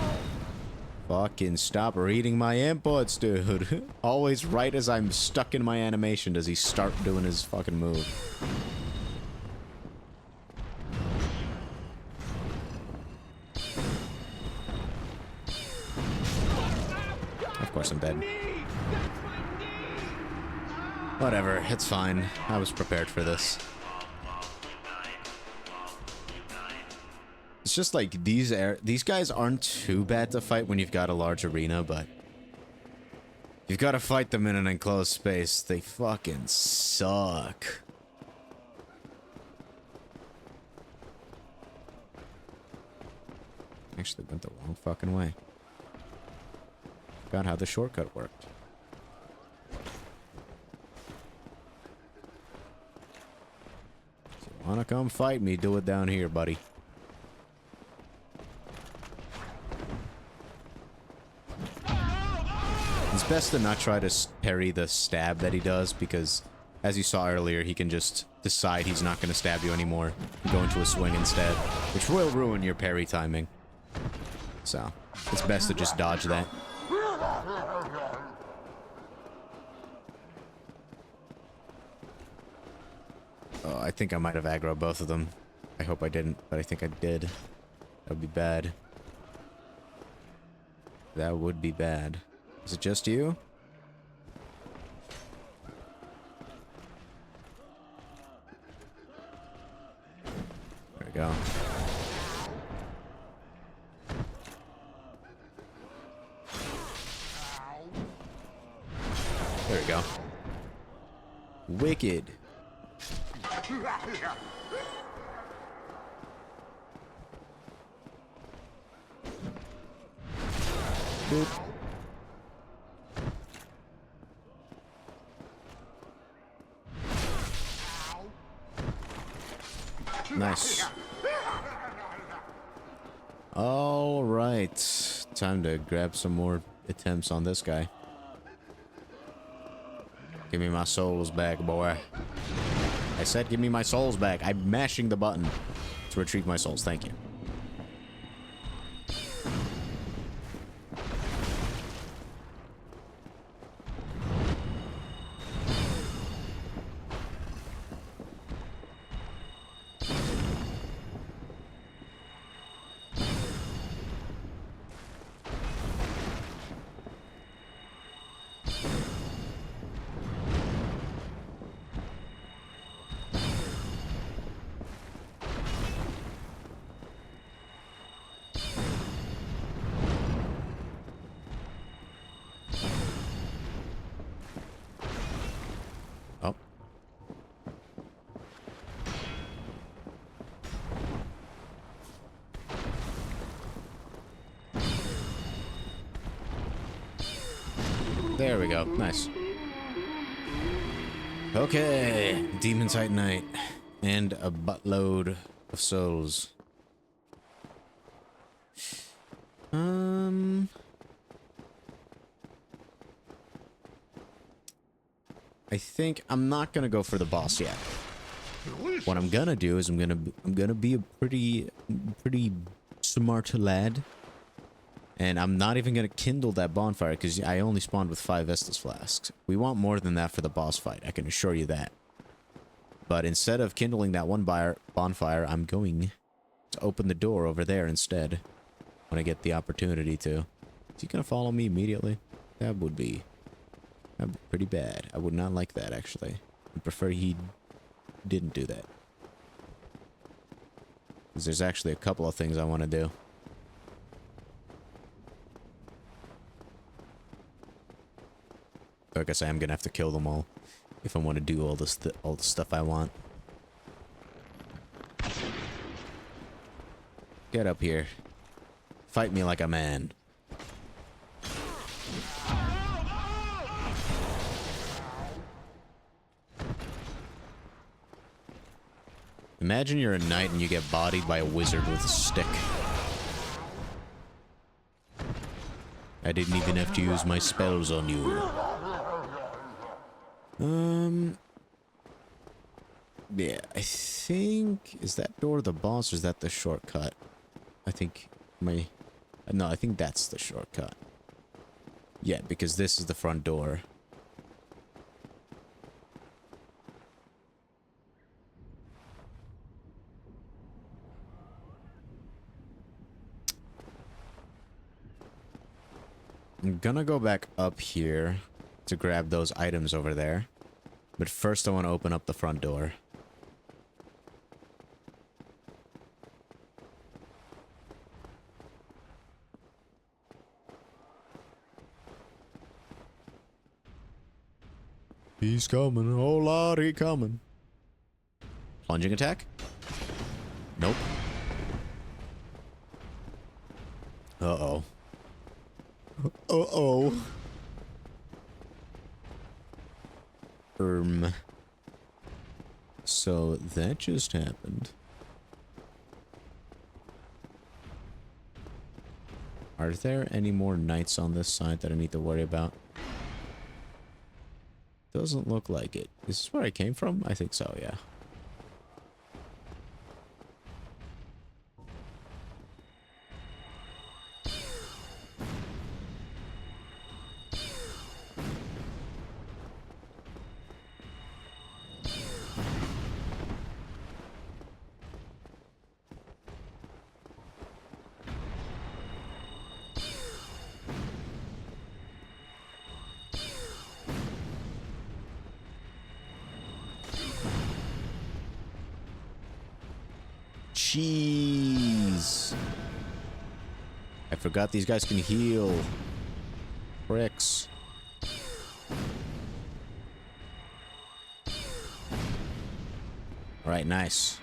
[SPEAKER 1] Fucking stop reading my inputs, dude. Always right as I'm stuck in my animation does he start doing his fucking move. Of course I'm dead. Whatever, it's fine. I was prepared for this. It's just like these guys aren't too bad to fight when you've got a large arena, but you've got to fight them in an enclosed space. They fucking suck. Actually went the wrong fucking way. Forgot how the shortcut worked. If you wanna come fight me, do it down here, buddy. It's best to not try to parry the stab that he does, because as you saw earlier, he can just decide he's not going to stab you anymore and go into a swing instead, which will ruin your parry timing. So, it's best to just dodge that. Oh, I think I might have aggroed both of them. I hope I didn't, but I think I did. That would be bad. That would be bad. Is it just you? There we go. There we go. Wicked. Boop. Nice. All right. Time to grab some more attempts on this guy. Give me my souls back, boy. I said give me my souls back. I'm mashing the button to retrieve my souls. Thank you. Oh. There we go. Nice. Okay. Demon Titanite. And a buttload of souls. I think I'm not gonna go for the boss yet. What I'm gonna do is I'm gonna be a pretty smart lad, and I'm not even gonna kindle that bonfire because I only spawned with 5 Estus flasks. We want more than that for the boss fight. I can assure you that. But instead of kindling that one bonfire, I'm going to open the door over there instead when I get the opportunity to. Is he gonna follow me immediately? That would be pretty bad. I would not like that, actually. I prefer he didn't do that. Because there's actually a couple of things I want to do. Like I say, I'm gonna have to kill them all if I want to do all the stuff I want. Get up here. Fight me like a man. Imagine you're a knight and you get bodied by a wizard with a stick. I didn't even have to use my spells on you. Yeah, I think... Is that door the boss or is that the shortcut? I think my... No, I think that's the shortcut. Yeah, because this is the front door. I'm gonna go back up here to grab those items over there. But first I want to open up the front door. He's coming, oh lordy, coming. Plunging attack? Nope. Uh-oh. Uh-oh. So that just happened. Are there any more knights on this side that I need to worry about? Doesn't look like it. Is this where I came from? I think so, yeah. Jeez. I forgot these guys can heal. Bricks. Alright, nice.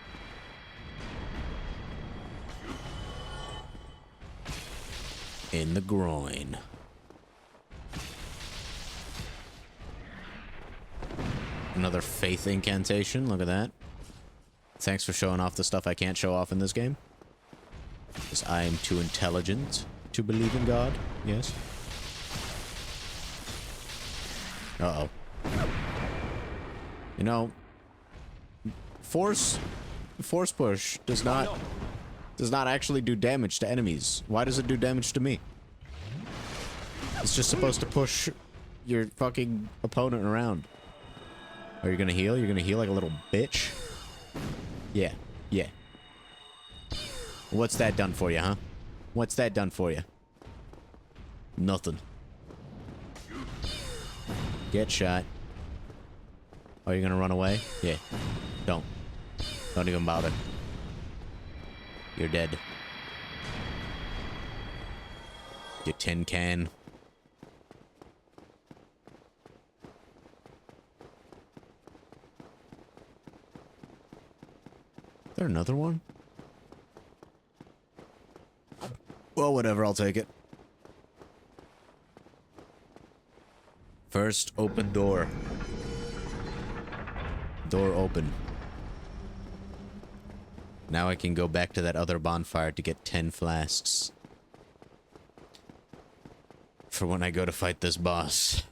[SPEAKER 1] In the groin. Another faith incantation. Look at that. Thanks for showing off the stuff I can't show off in this game. Because I am too intelligent to believe in God. Yes. Uh-oh. You know, force push does not actually do damage to enemies. Why does it do damage to me? It's just supposed to push your fucking opponent around. Are you gonna heal? You're gonna heal like a little bitch? Yeah, yeah. What's that done for you, huh? What's that done for you? Nothing. Get shot. Are you gonna run away? Yeah. Don't. Don't even bother. You're dead. You tin can. Is there another one? Well, whatever, I'll take it. First, open door. Door open. Now I can go back to that other bonfire to get 10 flasks. For when I go to fight this boss.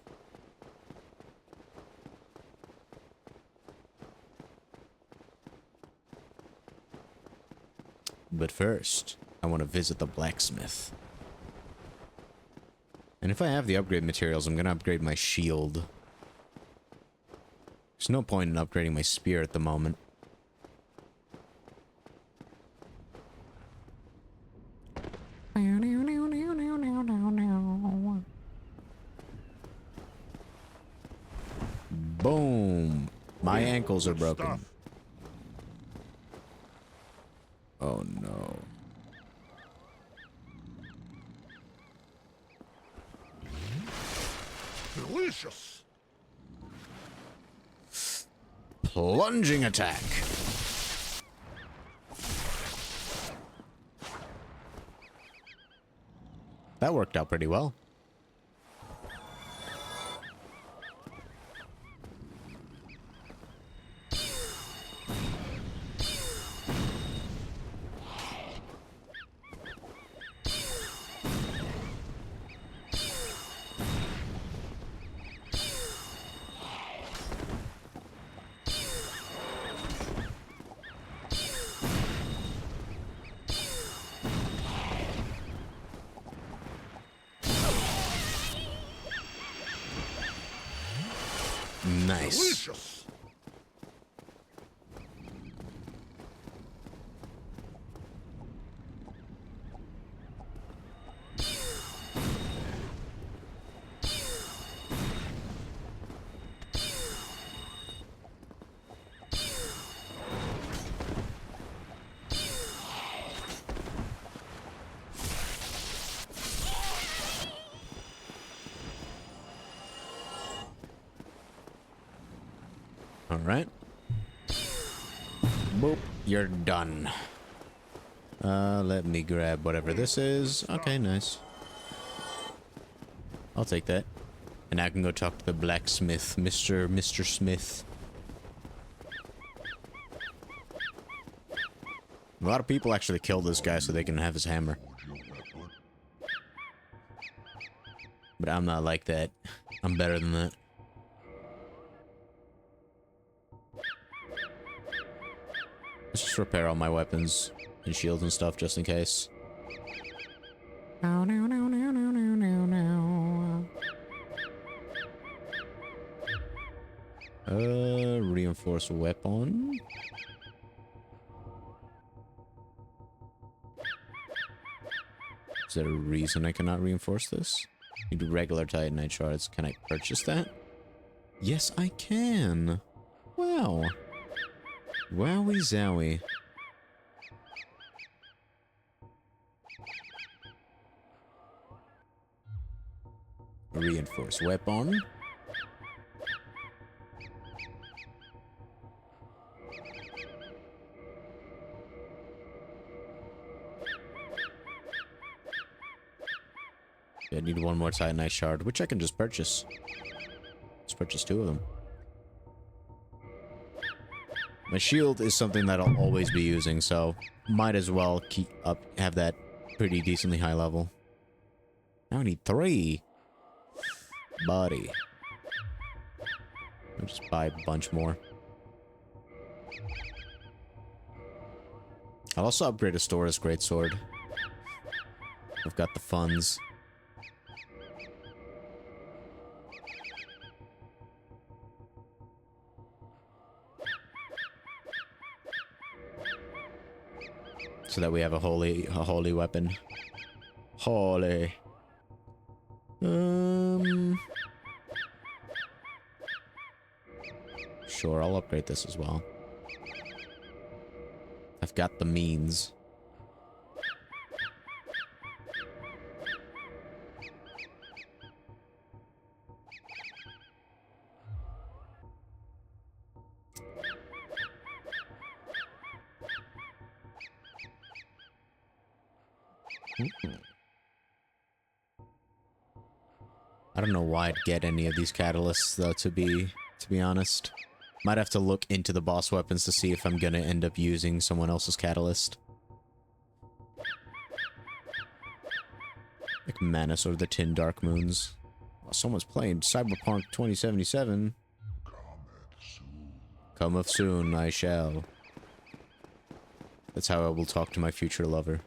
[SPEAKER 1] But first, I want to visit the blacksmith. And if I have the upgrade materials, I'm going to upgrade my shield. There's no point in upgrading my spear at the moment. Boom! My ankles are broken. Oh no.
[SPEAKER 2] Delicious.
[SPEAKER 1] Plunging attack. That worked out pretty well. Nice.
[SPEAKER 2] Delicious.
[SPEAKER 1] All right. Boop. You're done. Let me grab whatever this is. Okay, nice. I'll take that. And I can go talk to the blacksmith, Mr. Smith. A lot of people actually kill this guy so they can have his hammer. But I'm not like that. I'm better than that. Let's just repair all my weapons and shields and stuff just in case. No, no, no, no, no, no, no, no. Reinforced weapon. Is there a reason I cannot reinforce this? You do regular Titanite shards. Can I purchase that? Yes, I can. Wow. Wowie zowie. Reinforced weapon. I need one more Titanite shard, which I can just purchase. Let's purchase 2 of them. My shield is something that I'll always be using, so might as well have that pretty decently high level. Now I need 3. Buddy. I'll just buy a bunch more. I'll also upgrade a Stora's Greatsword. I've got the funds. So that we have a holy weapon. Holy. Sure, I'll upgrade this as well. I've got the means. I don't know why I'd get any of these catalysts, though, to be honest. Might have to look into the boss weapons to see if I'm gonna end up using someone else's catalyst. Like Manus or the 10 Dark Moons. Oh, someone's playing Cyberpunk 2077. Cometh soon, I shall. That's how I will talk to my future lover.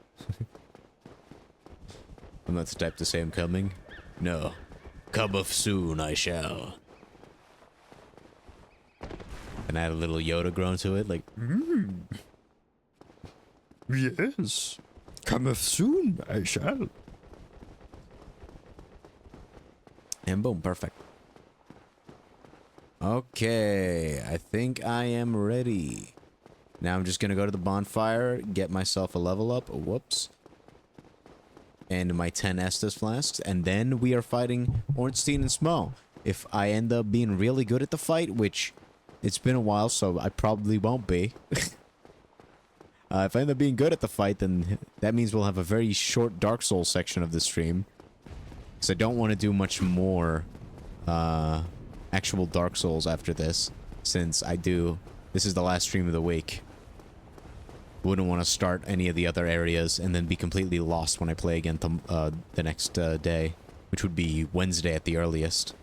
[SPEAKER 1] I'm not the type to say I'm coming. No. Cometh soon, I shall. And add a little Yoda groan to it, like, Yes. Cometh soon, I shall. And boom, perfect. Okay, I think I am ready. Now I'm just gonna go to the bonfire, get myself a level up. Whoops. And my 10 Estus flasks, and then we are fighting Ornstein and Smough. If I end up being really good at the fight, which it's been a while, so I probably won't be. If I end up being good at the fight, then that means we'll have a very short Dark Souls section of the stream. Because I don't want to do much more actual Dark Souls after this, since this is the last stream of the week. Wouldn't want to start any of the other areas and then be completely lost when I play again the next day, which would be Wednesday at the earliest.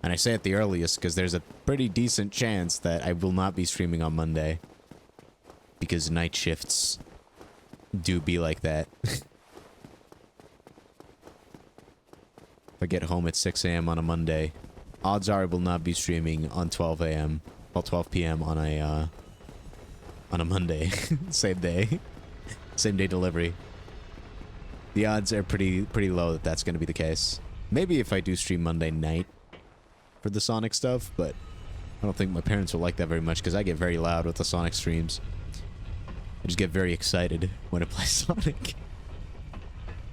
[SPEAKER 1] And I say at the earliest because there's a pretty decent chance that I will not be streaming on Monday, because night shifts do be like that. If I get home at 6 a.m. on a Monday, odds are I will not be streaming on 12 a.m. Well, 12 p.m. on a Monday. Same day. Same day delivery. The odds are pretty low that that's going to be the case. Maybe if I do stream Monday night for the Sonic stuff, but I don't think my parents will like that very much because I get very loud with the Sonic streams. I just get very excited when I play Sonic.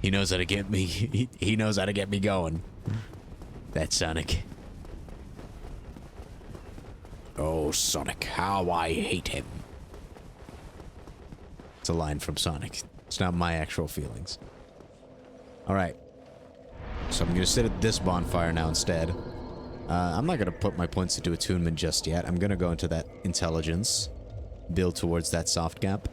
[SPEAKER 1] He knows how to get me. He knows how to get me going. That's Sonic. Oh, Sonic, how I hate him. It's a line from Sonic. It's not my actual feelings. Alright. So I'm going to sit at this bonfire now instead. I'm not going to put my points into attunement just yet. I'm going to go into that intelligence. Build towards that soft gap.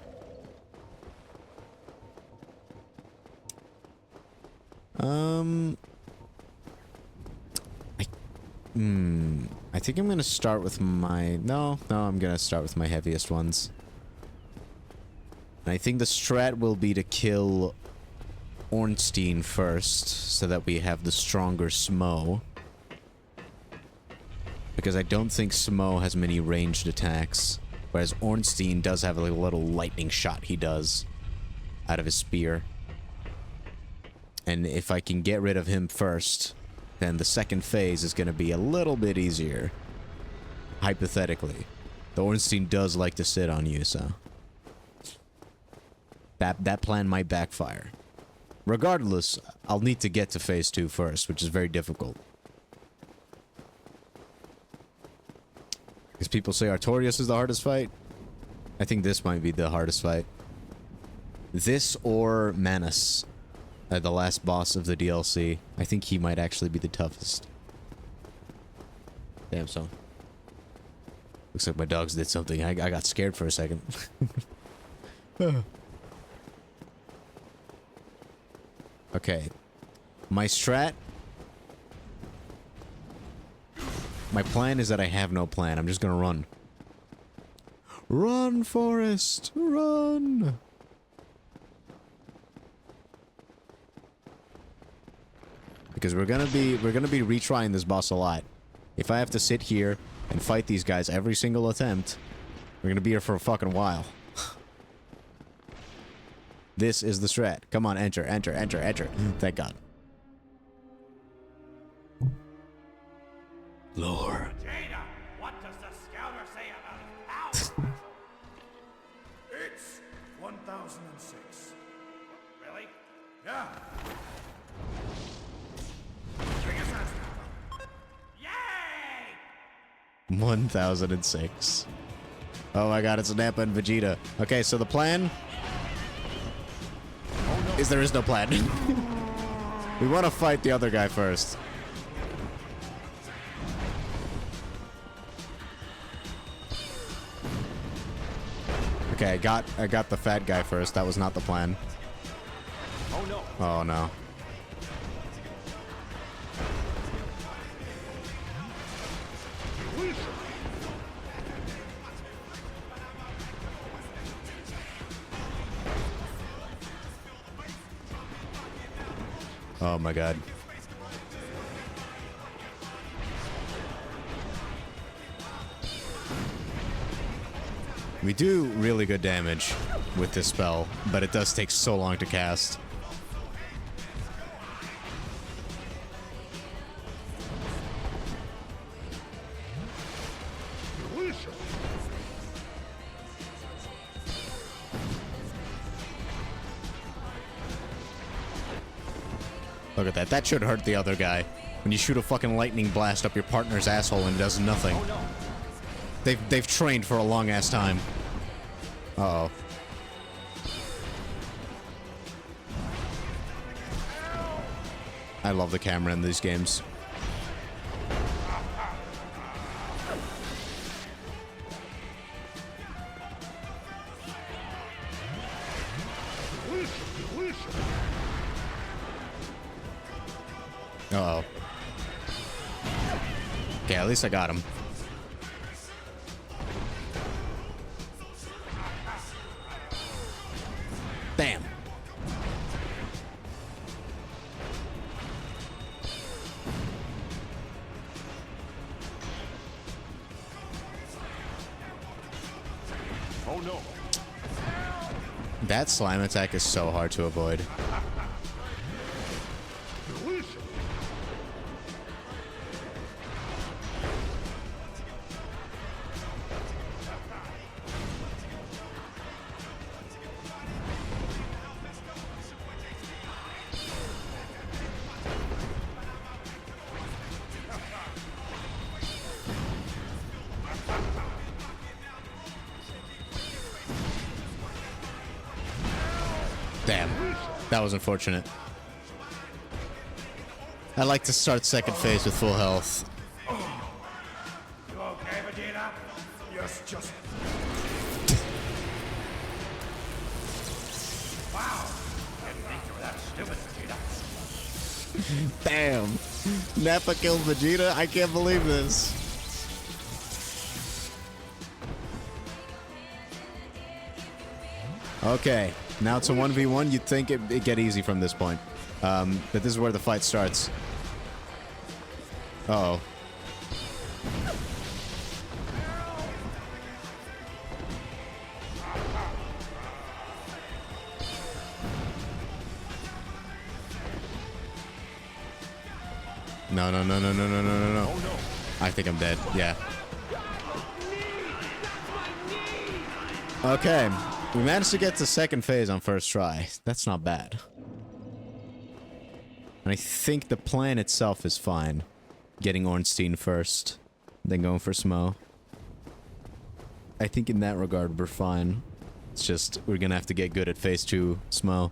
[SPEAKER 1] I think I'm gonna start with my... No, I'm gonna start with my heaviest ones. And I think the strat will be to kill Ornstein first, so that we have the stronger Smough. Because I don't think Smough has many ranged attacks, whereas Ornstein does have a little lightning shot he does out of his spear. And if I can get rid of him first, then the second phase is going to be a little bit easier. Hypothetically. The Ornstein does like to sit on you, so... That plan might backfire. Regardless, I'll need to get to phase 2 first, which is very difficult. Because people say Artorias is the hardest fight. I think this might be the hardest fight. This or Manus, the last boss of the DLC. I think he might actually be the toughest. Damn, son. Looks like my dogs did something. I got scared for a second. Okay. My strat... My plan is that I have no plan. I'm just gonna run. Run, Forest! Run! Because we're gonna be retrying this boss a lot. If I have to sit here and fight these guys every single attempt, we're gonna be here for a fucking while. This is the strat. Come on, enter, enter, enter, enter. Thank God. Lore.
[SPEAKER 5] Jada, what does the scouter say about his power?
[SPEAKER 2] It's 1006.
[SPEAKER 5] Really?
[SPEAKER 2] Yeah.
[SPEAKER 5] Bring us us. Yay!
[SPEAKER 1] 1006. Oh my God, it's Nappa and Vegeta. Okay, so the plan... is there is no plan. We want to fight the other guy first. Okay, I got the fat guy first. That was not the plan.
[SPEAKER 5] Oh no.
[SPEAKER 1] Oh no. Oh my God. We do really good damage with this spell, but it does take so long to cast. Look at that. That should hurt the other guy. When you shoot a fucking lightning blast up your partner's asshole and it does nothing.
[SPEAKER 5] Oh no.
[SPEAKER 1] They've trained for a long ass time. Uh-oh. I love the camera in these games. Uh-oh. Okay, at least I got him. Bam.
[SPEAKER 5] Oh no.
[SPEAKER 1] That slime attack is so hard to avoid. Damn. That was unfortunate. I like to start second phase with full health.
[SPEAKER 5] You okay, Vegeta?
[SPEAKER 2] Yes, just
[SPEAKER 5] Wow. Didn't think you were that stupid, Vegeta.
[SPEAKER 1] Damn. Nappa killed Vegeta? I can't believe this. Okay, now it's a 1v1. You'd think it'd get easy from this point. But this is where the fight starts. Uh-oh. No, no, no, no, no, no, no, no, no. I think I'm dead. Yeah. Okay. We managed to get to second phase on first try. That's not bad. And I think the plan itself is fine. Getting Ornstein first, then going for Smough. I think in that regard, we're fine. It's just, we're gonna have to get good at phase 2 Smough.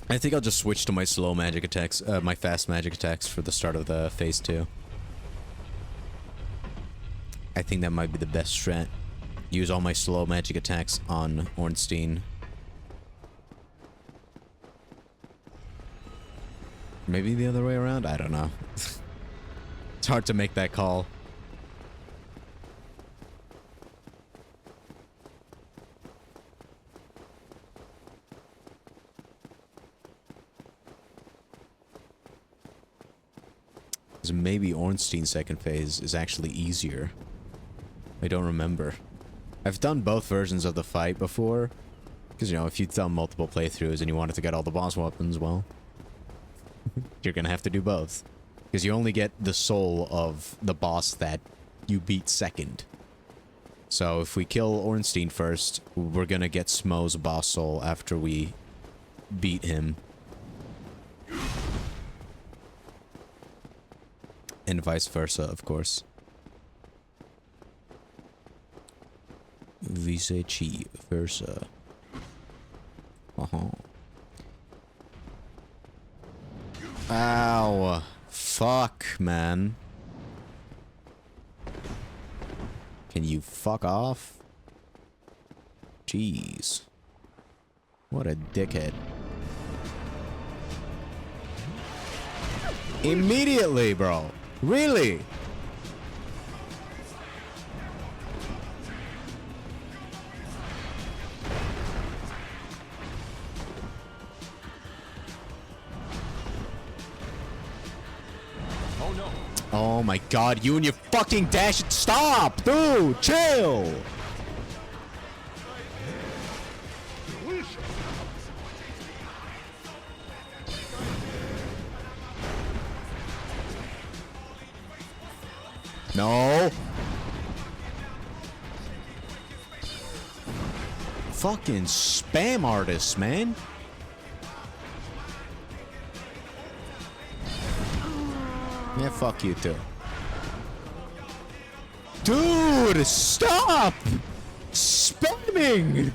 [SPEAKER 1] I think I'll just switch to my slow magic attacks, my fast magic attacks for the start of the phase 2. I think that might be the best strat. Use all my slow magic attacks on Ornstein. Maybe the other way around? I don't know. It's hard to make that call. So maybe Ornstein's second phase is actually easier. I don't remember. I've done both versions of the fight before. Because, you know, if you've done multiple playthroughs and you wanted to get all the boss weapons, well... you're gonna have to do both. Because you only get the soul of the boss that you beat second. So if we kill Ornstein first, we're gonna get Smough's boss soul after we beat him. And vice versa, of course. Vice versa. Ow. Fuck, man. Can you fuck off? Jeez. What a dickhead. Immediately, bro. Really?
[SPEAKER 5] Oh no.
[SPEAKER 1] Oh my god, you and your fucking dash. Stop, dude, chill. No. Fucking spam artists, man. Yeah, fuck you too. Dude, stop! Spamming!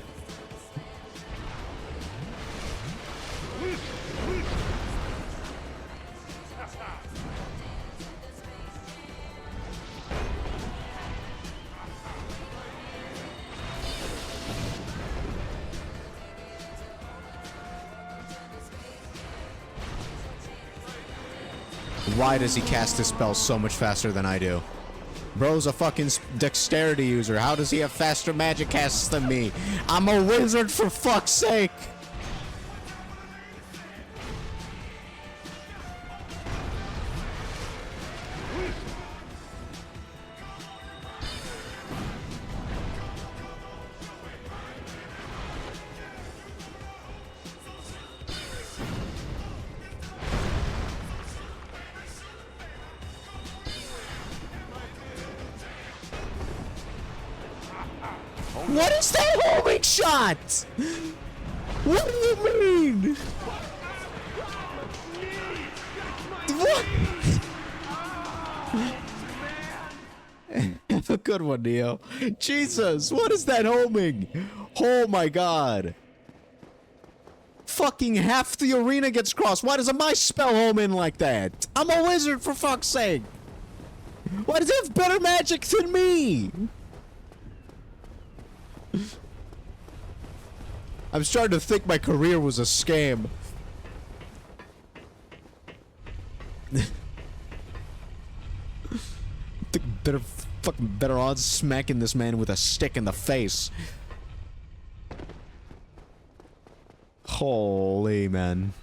[SPEAKER 1] Why does he cast his spell so much faster than I do? Bro's a fucking dexterity user. How does he have faster magic casts than me? I'm a wizard, for fuck's sake! What is that homing shot? What do you mean? What? Have a good one, Neo. Jesus, what is that homing? Oh my god. Fucking half the arena gets crossed. Why doesn't my spell home in like that? I'm a wizard, for fuck's sake. Why does he have better magic than me? I'm starting to think my career was a scam. Think better odds smacking this man with a stick in the face. Holy man.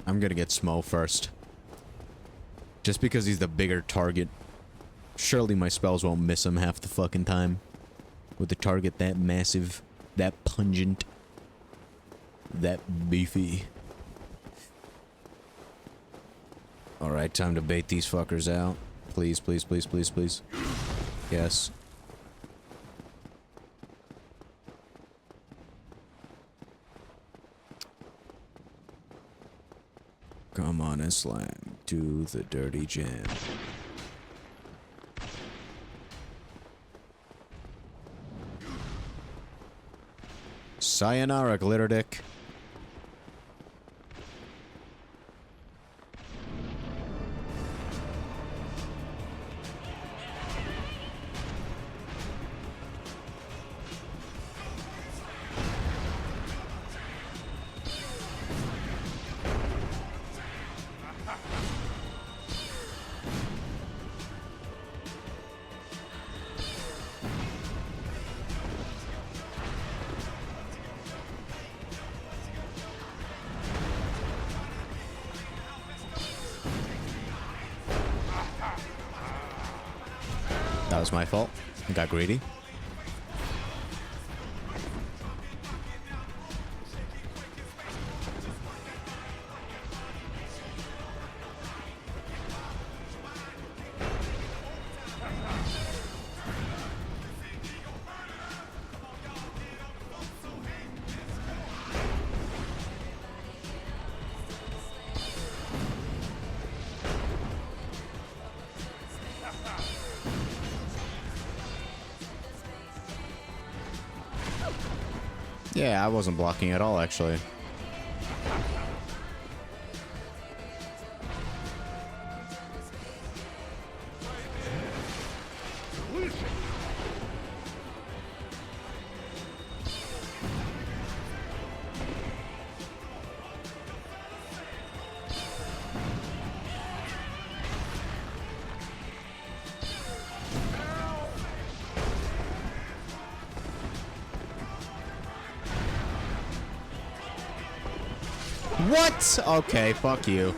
[SPEAKER 1] I'm gonna get Smough first. Just because he's the bigger target. Surely my spells won't miss him half the fucking time. With the target that massive, that pungent, that beefy. Alright, time to bait these fuckers out. Please, please, please, please, please. Yes. Come on and slam. Do the dirty jam. Sayonara, Glitterdick. That was my fault. I got greedy. Yeah, I wasn't blocking at all, actually. What? Okay, fuck you.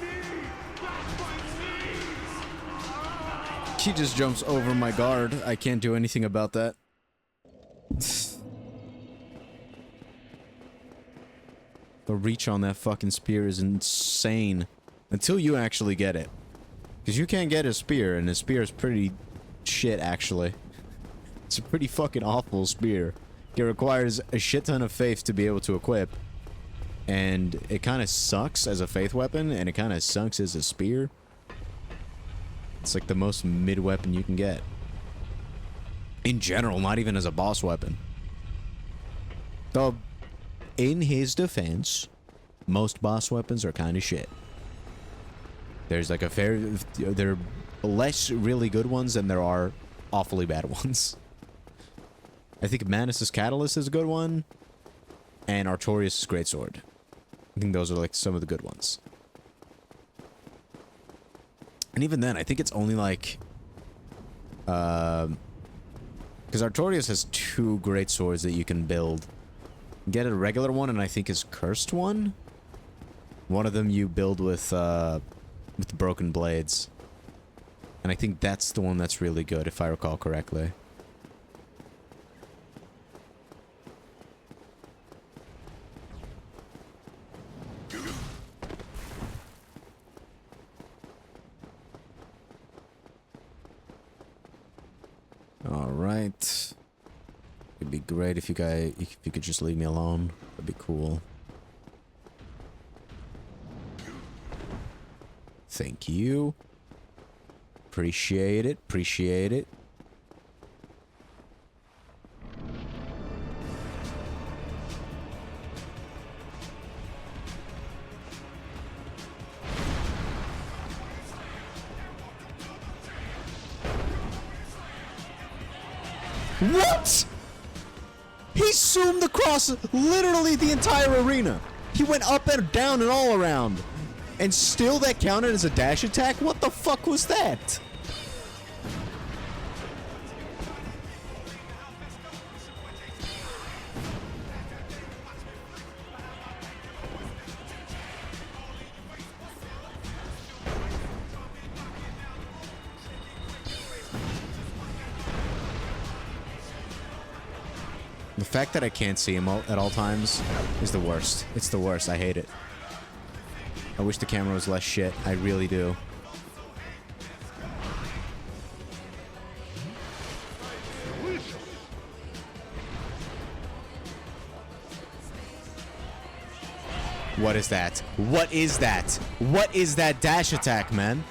[SPEAKER 1] She just jumps over my guard. I can't do anything about that. The reach on that fucking spear is insane. Until you actually get it. Because you can't get a spear, and a spear is pretty shit, actually. It's a pretty fucking awful spear. It requires a shit ton of faith to be able to equip. And it kind of sucks as a faith weapon, and it kind of sucks as a spear. It's like the most mid weapon you can get. In general, not even as a boss weapon. Though, in his defense, most boss weapons are kind of shit. There's like a fair... There are less really good ones than there are awfully bad ones. I think Manus' Catalyst is a good one, and Artorias' Greatsword. I think those are like some of the good ones. And even then, I think it's only like... Because Artorias has 2 Greatswords that you can build. Get a regular one, and I think his cursed one. One of them you build with broken blades. And I think that's the one that's really good, if I recall correctly. Alright. It'd be great if you could just leave me alone. That'd be cool. Thank you. Appreciate it. Appreciate it. What? He zoomed across literally the entire arena. He went up and down and all around. And still that counted as a dash attack? What the fuck was that? The fact that I can't see him at all times is the worst. It's the worst. I hate it. I wish the camera was less shit. I really do. What is that? What is that? What is that dash attack, man?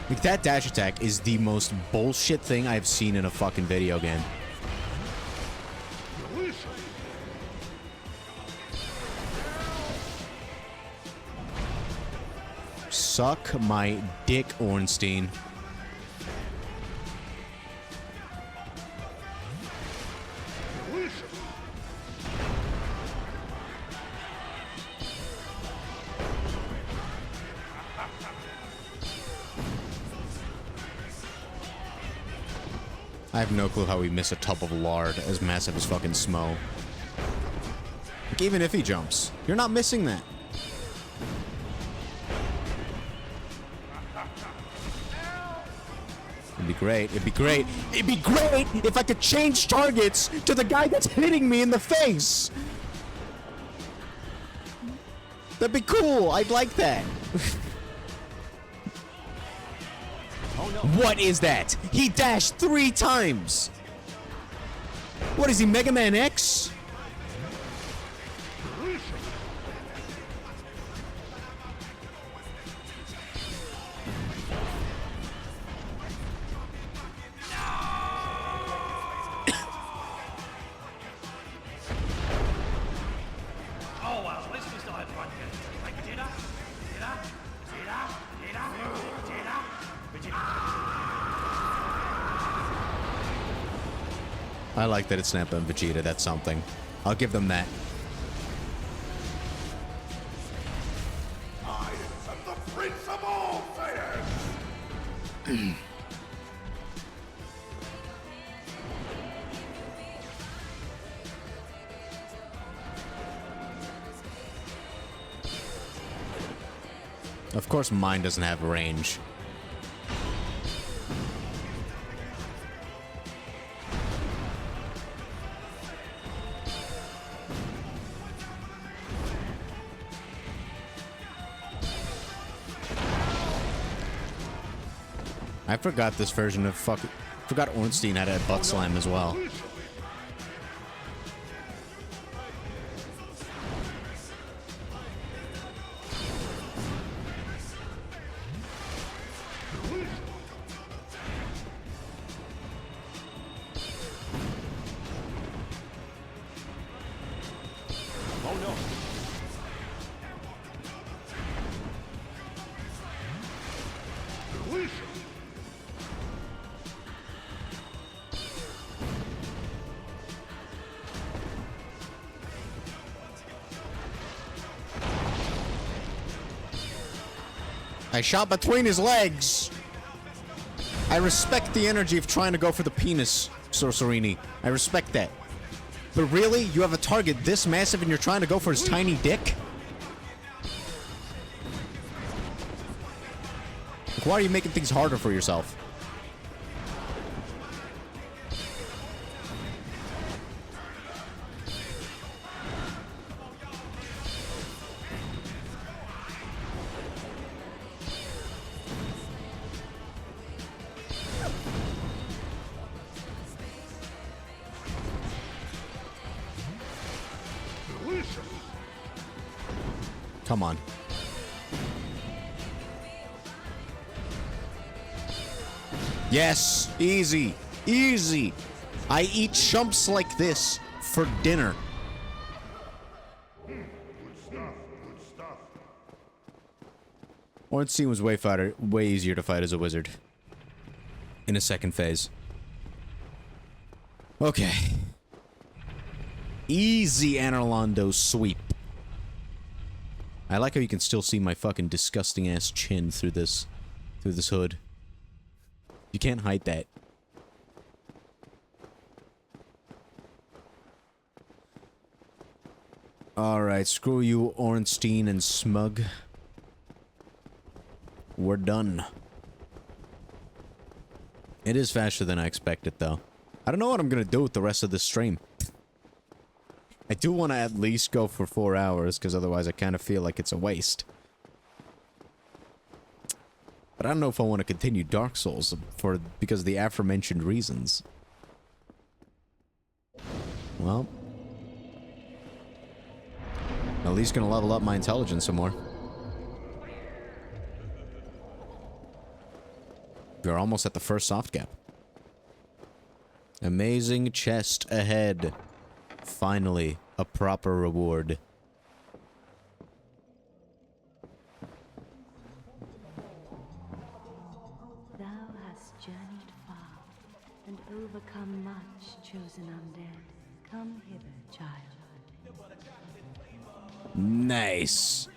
[SPEAKER 1] Like, that dash attack is the most bullshit thing I've seen in a fucking video game. Suck my dick, Ornstein. I have no clue how we miss a tub of lard as massive as fucking Smough. Like, even if he jumps, you're not missing that. It'd be great. It'd be great. It'd be great if I could change targets to the guy that's hitting me in the face. That'd be cool. I'd like that. What is that? He dashed 3 times. What is he, Mega Man X?
[SPEAKER 5] Oh well, at least we still had fun here. Like Vegeta, Vegeta.
[SPEAKER 1] I like that it's Snap and Vegeta. That's something. I'll give them that.
[SPEAKER 2] I am the prince of all Saiyans!
[SPEAKER 1] Of course, mine doesn't have range. I forgot this version of forgot Ornstein had a butt slam as well. I shot between his legs. I respect the energy of trying to go for the penis, Sorcerini. I respect that. But really? You have a target this massive and you're trying to go for his tiny dick? Like, why are you making things harder for yourself? Come on. Yes! Easy! Easy! I eat chumps like this for dinner.
[SPEAKER 2] Good stuff, good stuff.
[SPEAKER 1] Ornstein was way easier to fight as a wizard. In a second phase. Okay. Easy Anor Londo sweep. I like how you can still see my fucking disgusting ass chin through this hood. You can't hide that. Alright, screw you, Ornstein and Smough. We're done. It is faster than I expected, though. I don't know what I'm gonna do with the rest of this stream. I do want to at least go for 4 hours, because otherwise I kind of feel like it's a waste. But I don't know if I want to continue Dark Souls because of the aforementioned reasons. Well, at least gonna level up my intelligence some more. We're almost at the first soft gap. Amazing chest ahead. Finally, a proper reward.
[SPEAKER 6] Thou hast journeyed far, and overcome much, chosen undead. Come hither, child.
[SPEAKER 1] Nice.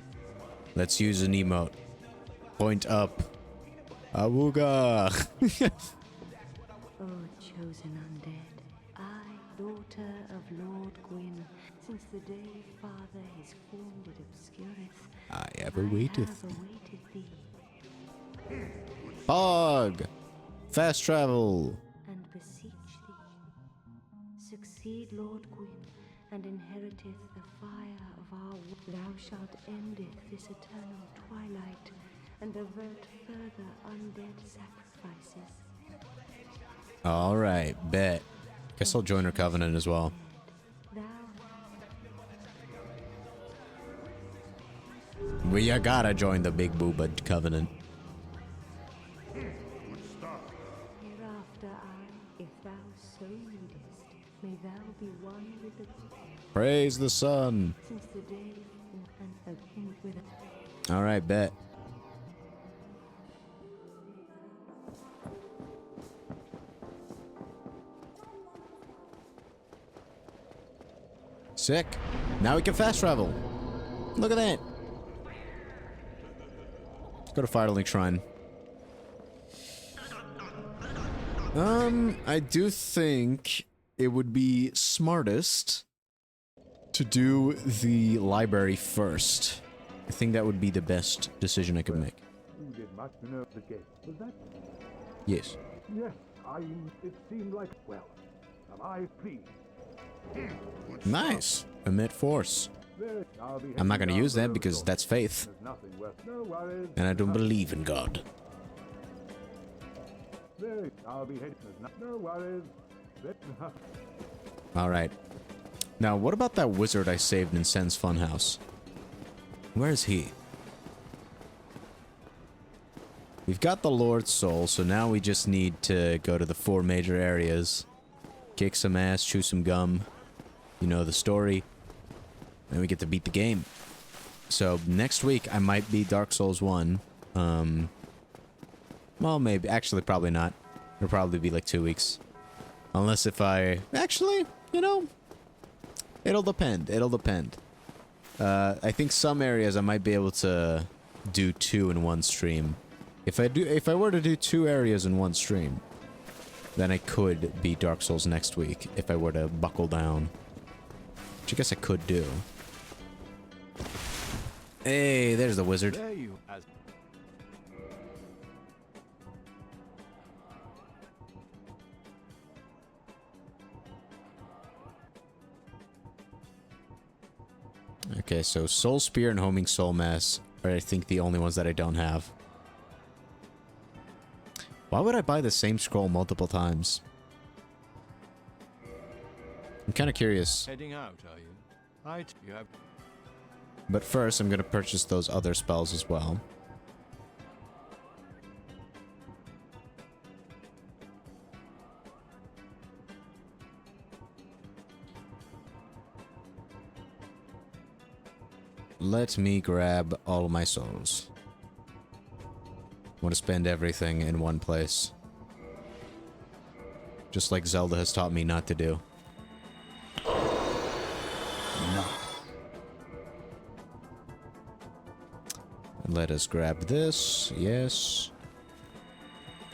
[SPEAKER 1] Let's use an emote. Point up. Awooga.
[SPEAKER 6] O chosen undead, I, daughter of Lord Gwyn, since the day father his form did obscureth,
[SPEAKER 1] I ever waiteth.
[SPEAKER 6] have awaited thee,
[SPEAKER 1] Fog. Fast travel.
[SPEAKER 6] and beseech thee. Succeed Lord Gwyn, and inheriteth the fire of our thou shalt endeth this eternal twilight, and avert further undead sacrifices.
[SPEAKER 1] Alright, bet. Guess I'll join her covenant as well.
[SPEAKER 6] Thou
[SPEAKER 1] We gotta join the Big Booba covenant.
[SPEAKER 6] hereafter I, if thou so needest, may thou be one with the
[SPEAKER 1] Praise the sun.
[SPEAKER 6] since the day and with
[SPEAKER 1] Alright, bet. Sick. Now we can fast travel. Look at that. Let's go to Firelink Shrine. I do think it would be smartest to do the library first. I think that would be the best decision I could make.
[SPEAKER 3] You did much to know the gate. Was that?
[SPEAKER 1] Yes.
[SPEAKER 3] Yes, it seemed like, well, am I pleased?
[SPEAKER 1] Nice. Emit force. I'm not gonna use that because that's faith.
[SPEAKER 3] There's nothing worth. No worries.
[SPEAKER 1] And I don't believe in God.
[SPEAKER 3] I'll be heading. No worries.
[SPEAKER 1] Alright. Now, what about that wizard I saved in Sen's Funhouse? Where is he? We've got the Lord's Soul, so now we just need to go to the 4 major areas. Kick some ass, chew some gum. You know the story. Then we get to beat the game. So, next week, I might be Dark Souls 1. Well, maybe. Actually, probably not. It'll probably be like 2 weeks. Unless if I... Actually, you know... It'll depend. It'll depend. I think some areas I might be able to do 2 in one stream. If I were to do 2 areas in one stream, then I could beat Dark Souls next week if I were to buckle down. Which I guess I could do. Hey, there's the wizard.
[SPEAKER 3] There you.
[SPEAKER 1] Okay, so Soul Spear and Homing Soul Mass are, I think, the only ones that I don't have. Why would I buy the same scroll multiple times? I'm kind of curious.
[SPEAKER 7] Heading out, are you? You have.
[SPEAKER 1] But first, I'm gonna purchase those other spells as well. Let me grab all of my souls. Want to spend everything in one place. Just like Zelda has taught me not to do.
[SPEAKER 3] No.
[SPEAKER 1] Let us grab this. Yes.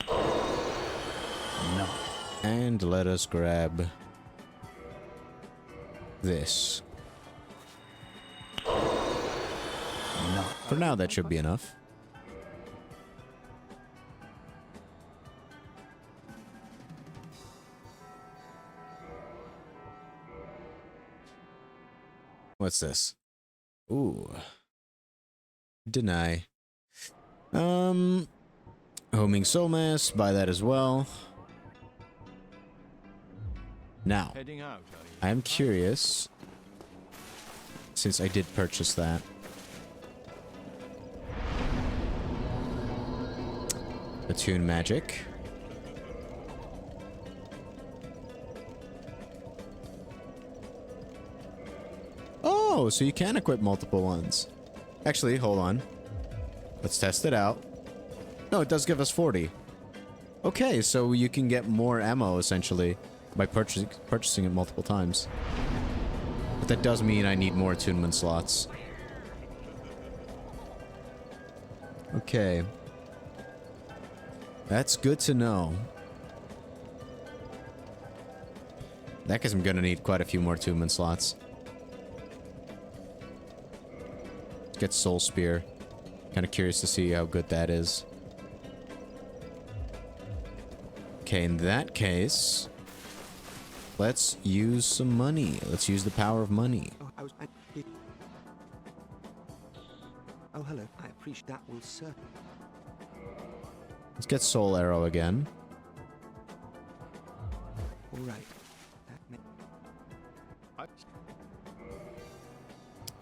[SPEAKER 3] No.
[SPEAKER 1] And let us grab this.
[SPEAKER 3] No.
[SPEAKER 1] For now, that should be enough. What's this? Ooh. Deny. Homing Soul Mass, buy that as well. Now,
[SPEAKER 7] Heading out,
[SPEAKER 1] I am curious, since I did purchase that. Attune Magic. Oh, so you can equip multiple ones. Actually, hold on. Let's test it out. No, it does give us 40. Okay, so you can get more ammo, essentially, by purchasing it multiple times. But that does mean I need more attunement slots. Okay. That's good to know. That guess I'm gonna need quite a few more attunement slots. Let's get Soul Spear. Kind of curious to see how good that is. Okay, in that case, let's use some money. Let's use the power of money.
[SPEAKER 8] Oh, hello. I appreciate that. Will certainly.
[SPEAKER 1] Let's get Soul Arrow again.
[SPEAKER 8] All right.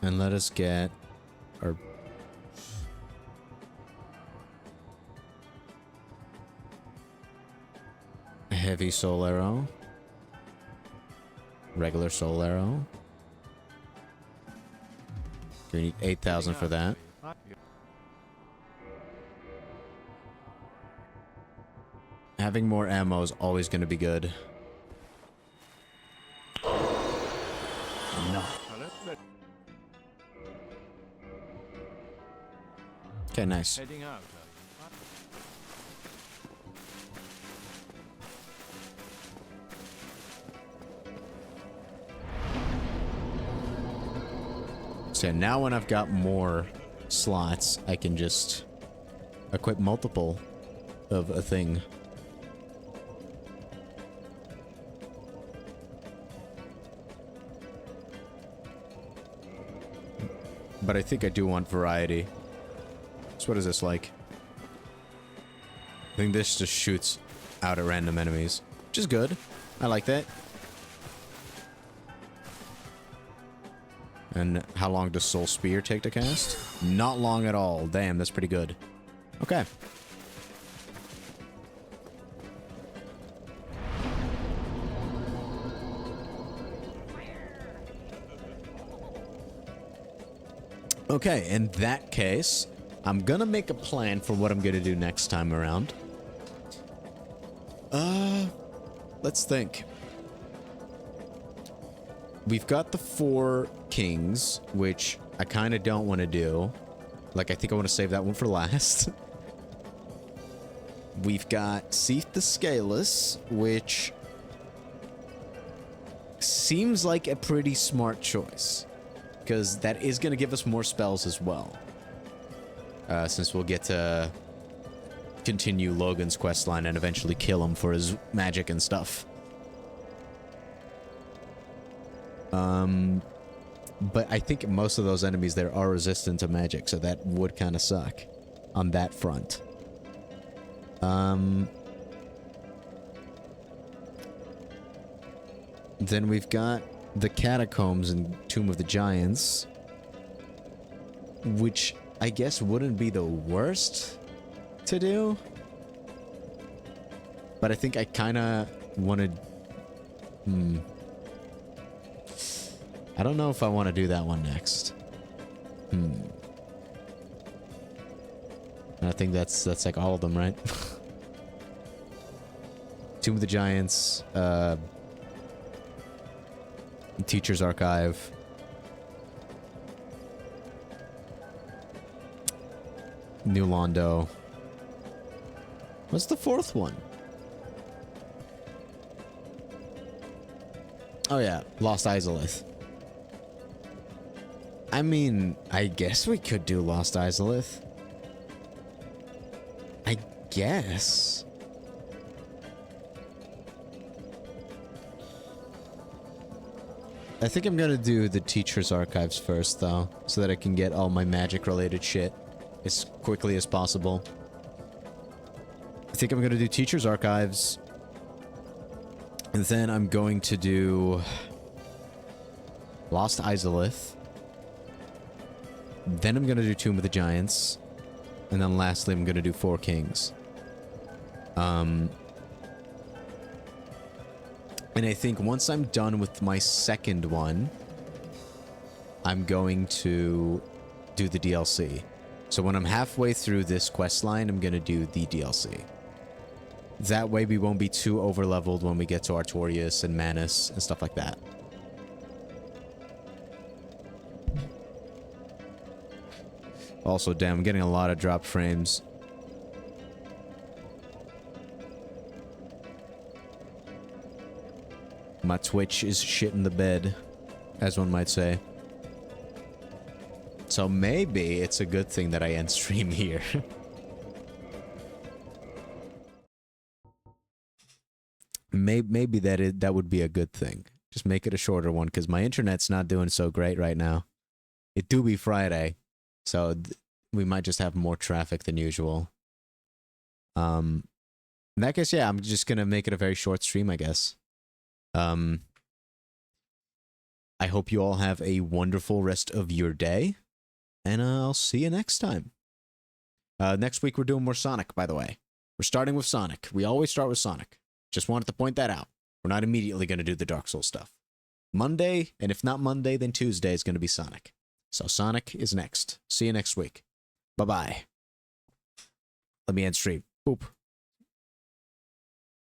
[SPEAKER 1] And let us get our... Heavy Soul Arrow. Regular Soul Arrow. We need 8,000 for that. Having more ammo is always going to be good.
[SPEAKER 3] No.
[SPEAKER 1] Okay, nice.
[SPEAKER 7] Heading out,
[SPEAKER 1] So now when I've got more slots, I can just equip multiple of a thing. But I think I do want variety. So what is this like? I think this just shoots out at random enemies, which is good. I like that. And how long does Soul Spear take to cast? Not long at all. Damn, that's pretty good. Okay. Okay, in that case, I'm gonna make a plan for what I'm gonna do next time around. Let's think. We've got the 4 kings, which I kind of don't want to do. Like, I think I want to save that one for last. We've got Seath the Scaleless, which seems like a pretty smart choice, because that is going to give us more spells as well. Since we'll get to continue Logan's questline and eventually kill him for his magic and stuff. But I think most of those enemies there are resistant to magic, so that would kind of suck on that front. Then we've got the Catacombs and Tomb of the Giants, which I guess wouldn't be the worst to do. But I think I kind of wanted... I don't know if I want to do that one next. And I think that's like all of them, right? Tomb of the Giants, Teacher's Archive. New Londo. What's the fourth one? Oh yeah, Lost Izalith. I mean, I guess we could do Lost Izalith. I guess. I think I'm gonna do the Teacher's Archives first, though, so that I can get all my magic-related shit as quickly as possible. I think I'm gonna do Teacher's Archives. And then I'm going to do Lost Izalith. Then I'm gonna do Tomb of the Giants. And then lastly, I'm gonna do Four Kings. And I think once I'm done with my second one, I'm going to do the DLC. So when I'm halfway through this quest line, I'm gonna do the DLC. That way we won't be too overleveled when we get to Artorias and Manus and stuff like that. Also, damn, I'm getting a lot of drop frames. My Twitch is shit in the bed, as one might say. So maybe it's a good thing that I end stream here. Maybe that would be a good thing. Just make it a shorter one, because my internet's not doing so great right now. It do be Friday, so we might just have more traffic than usual. In that case, yeah, I'm just gonna make it a very short stream, I guess. I hope you all have a wonderful rest of your day, and I'll see you next time. Next week we're doing more Sonic, by the way. We're starting with Sonic. We always start with Sonic. Just wanted to point that out. We're not immediately going to do the Dark Souls stuff. Monday, and if not Monday, then Tuesday is going to be Sonic. So Sonic is next. See you next week. Bye-bye. Let me end stream. Boop.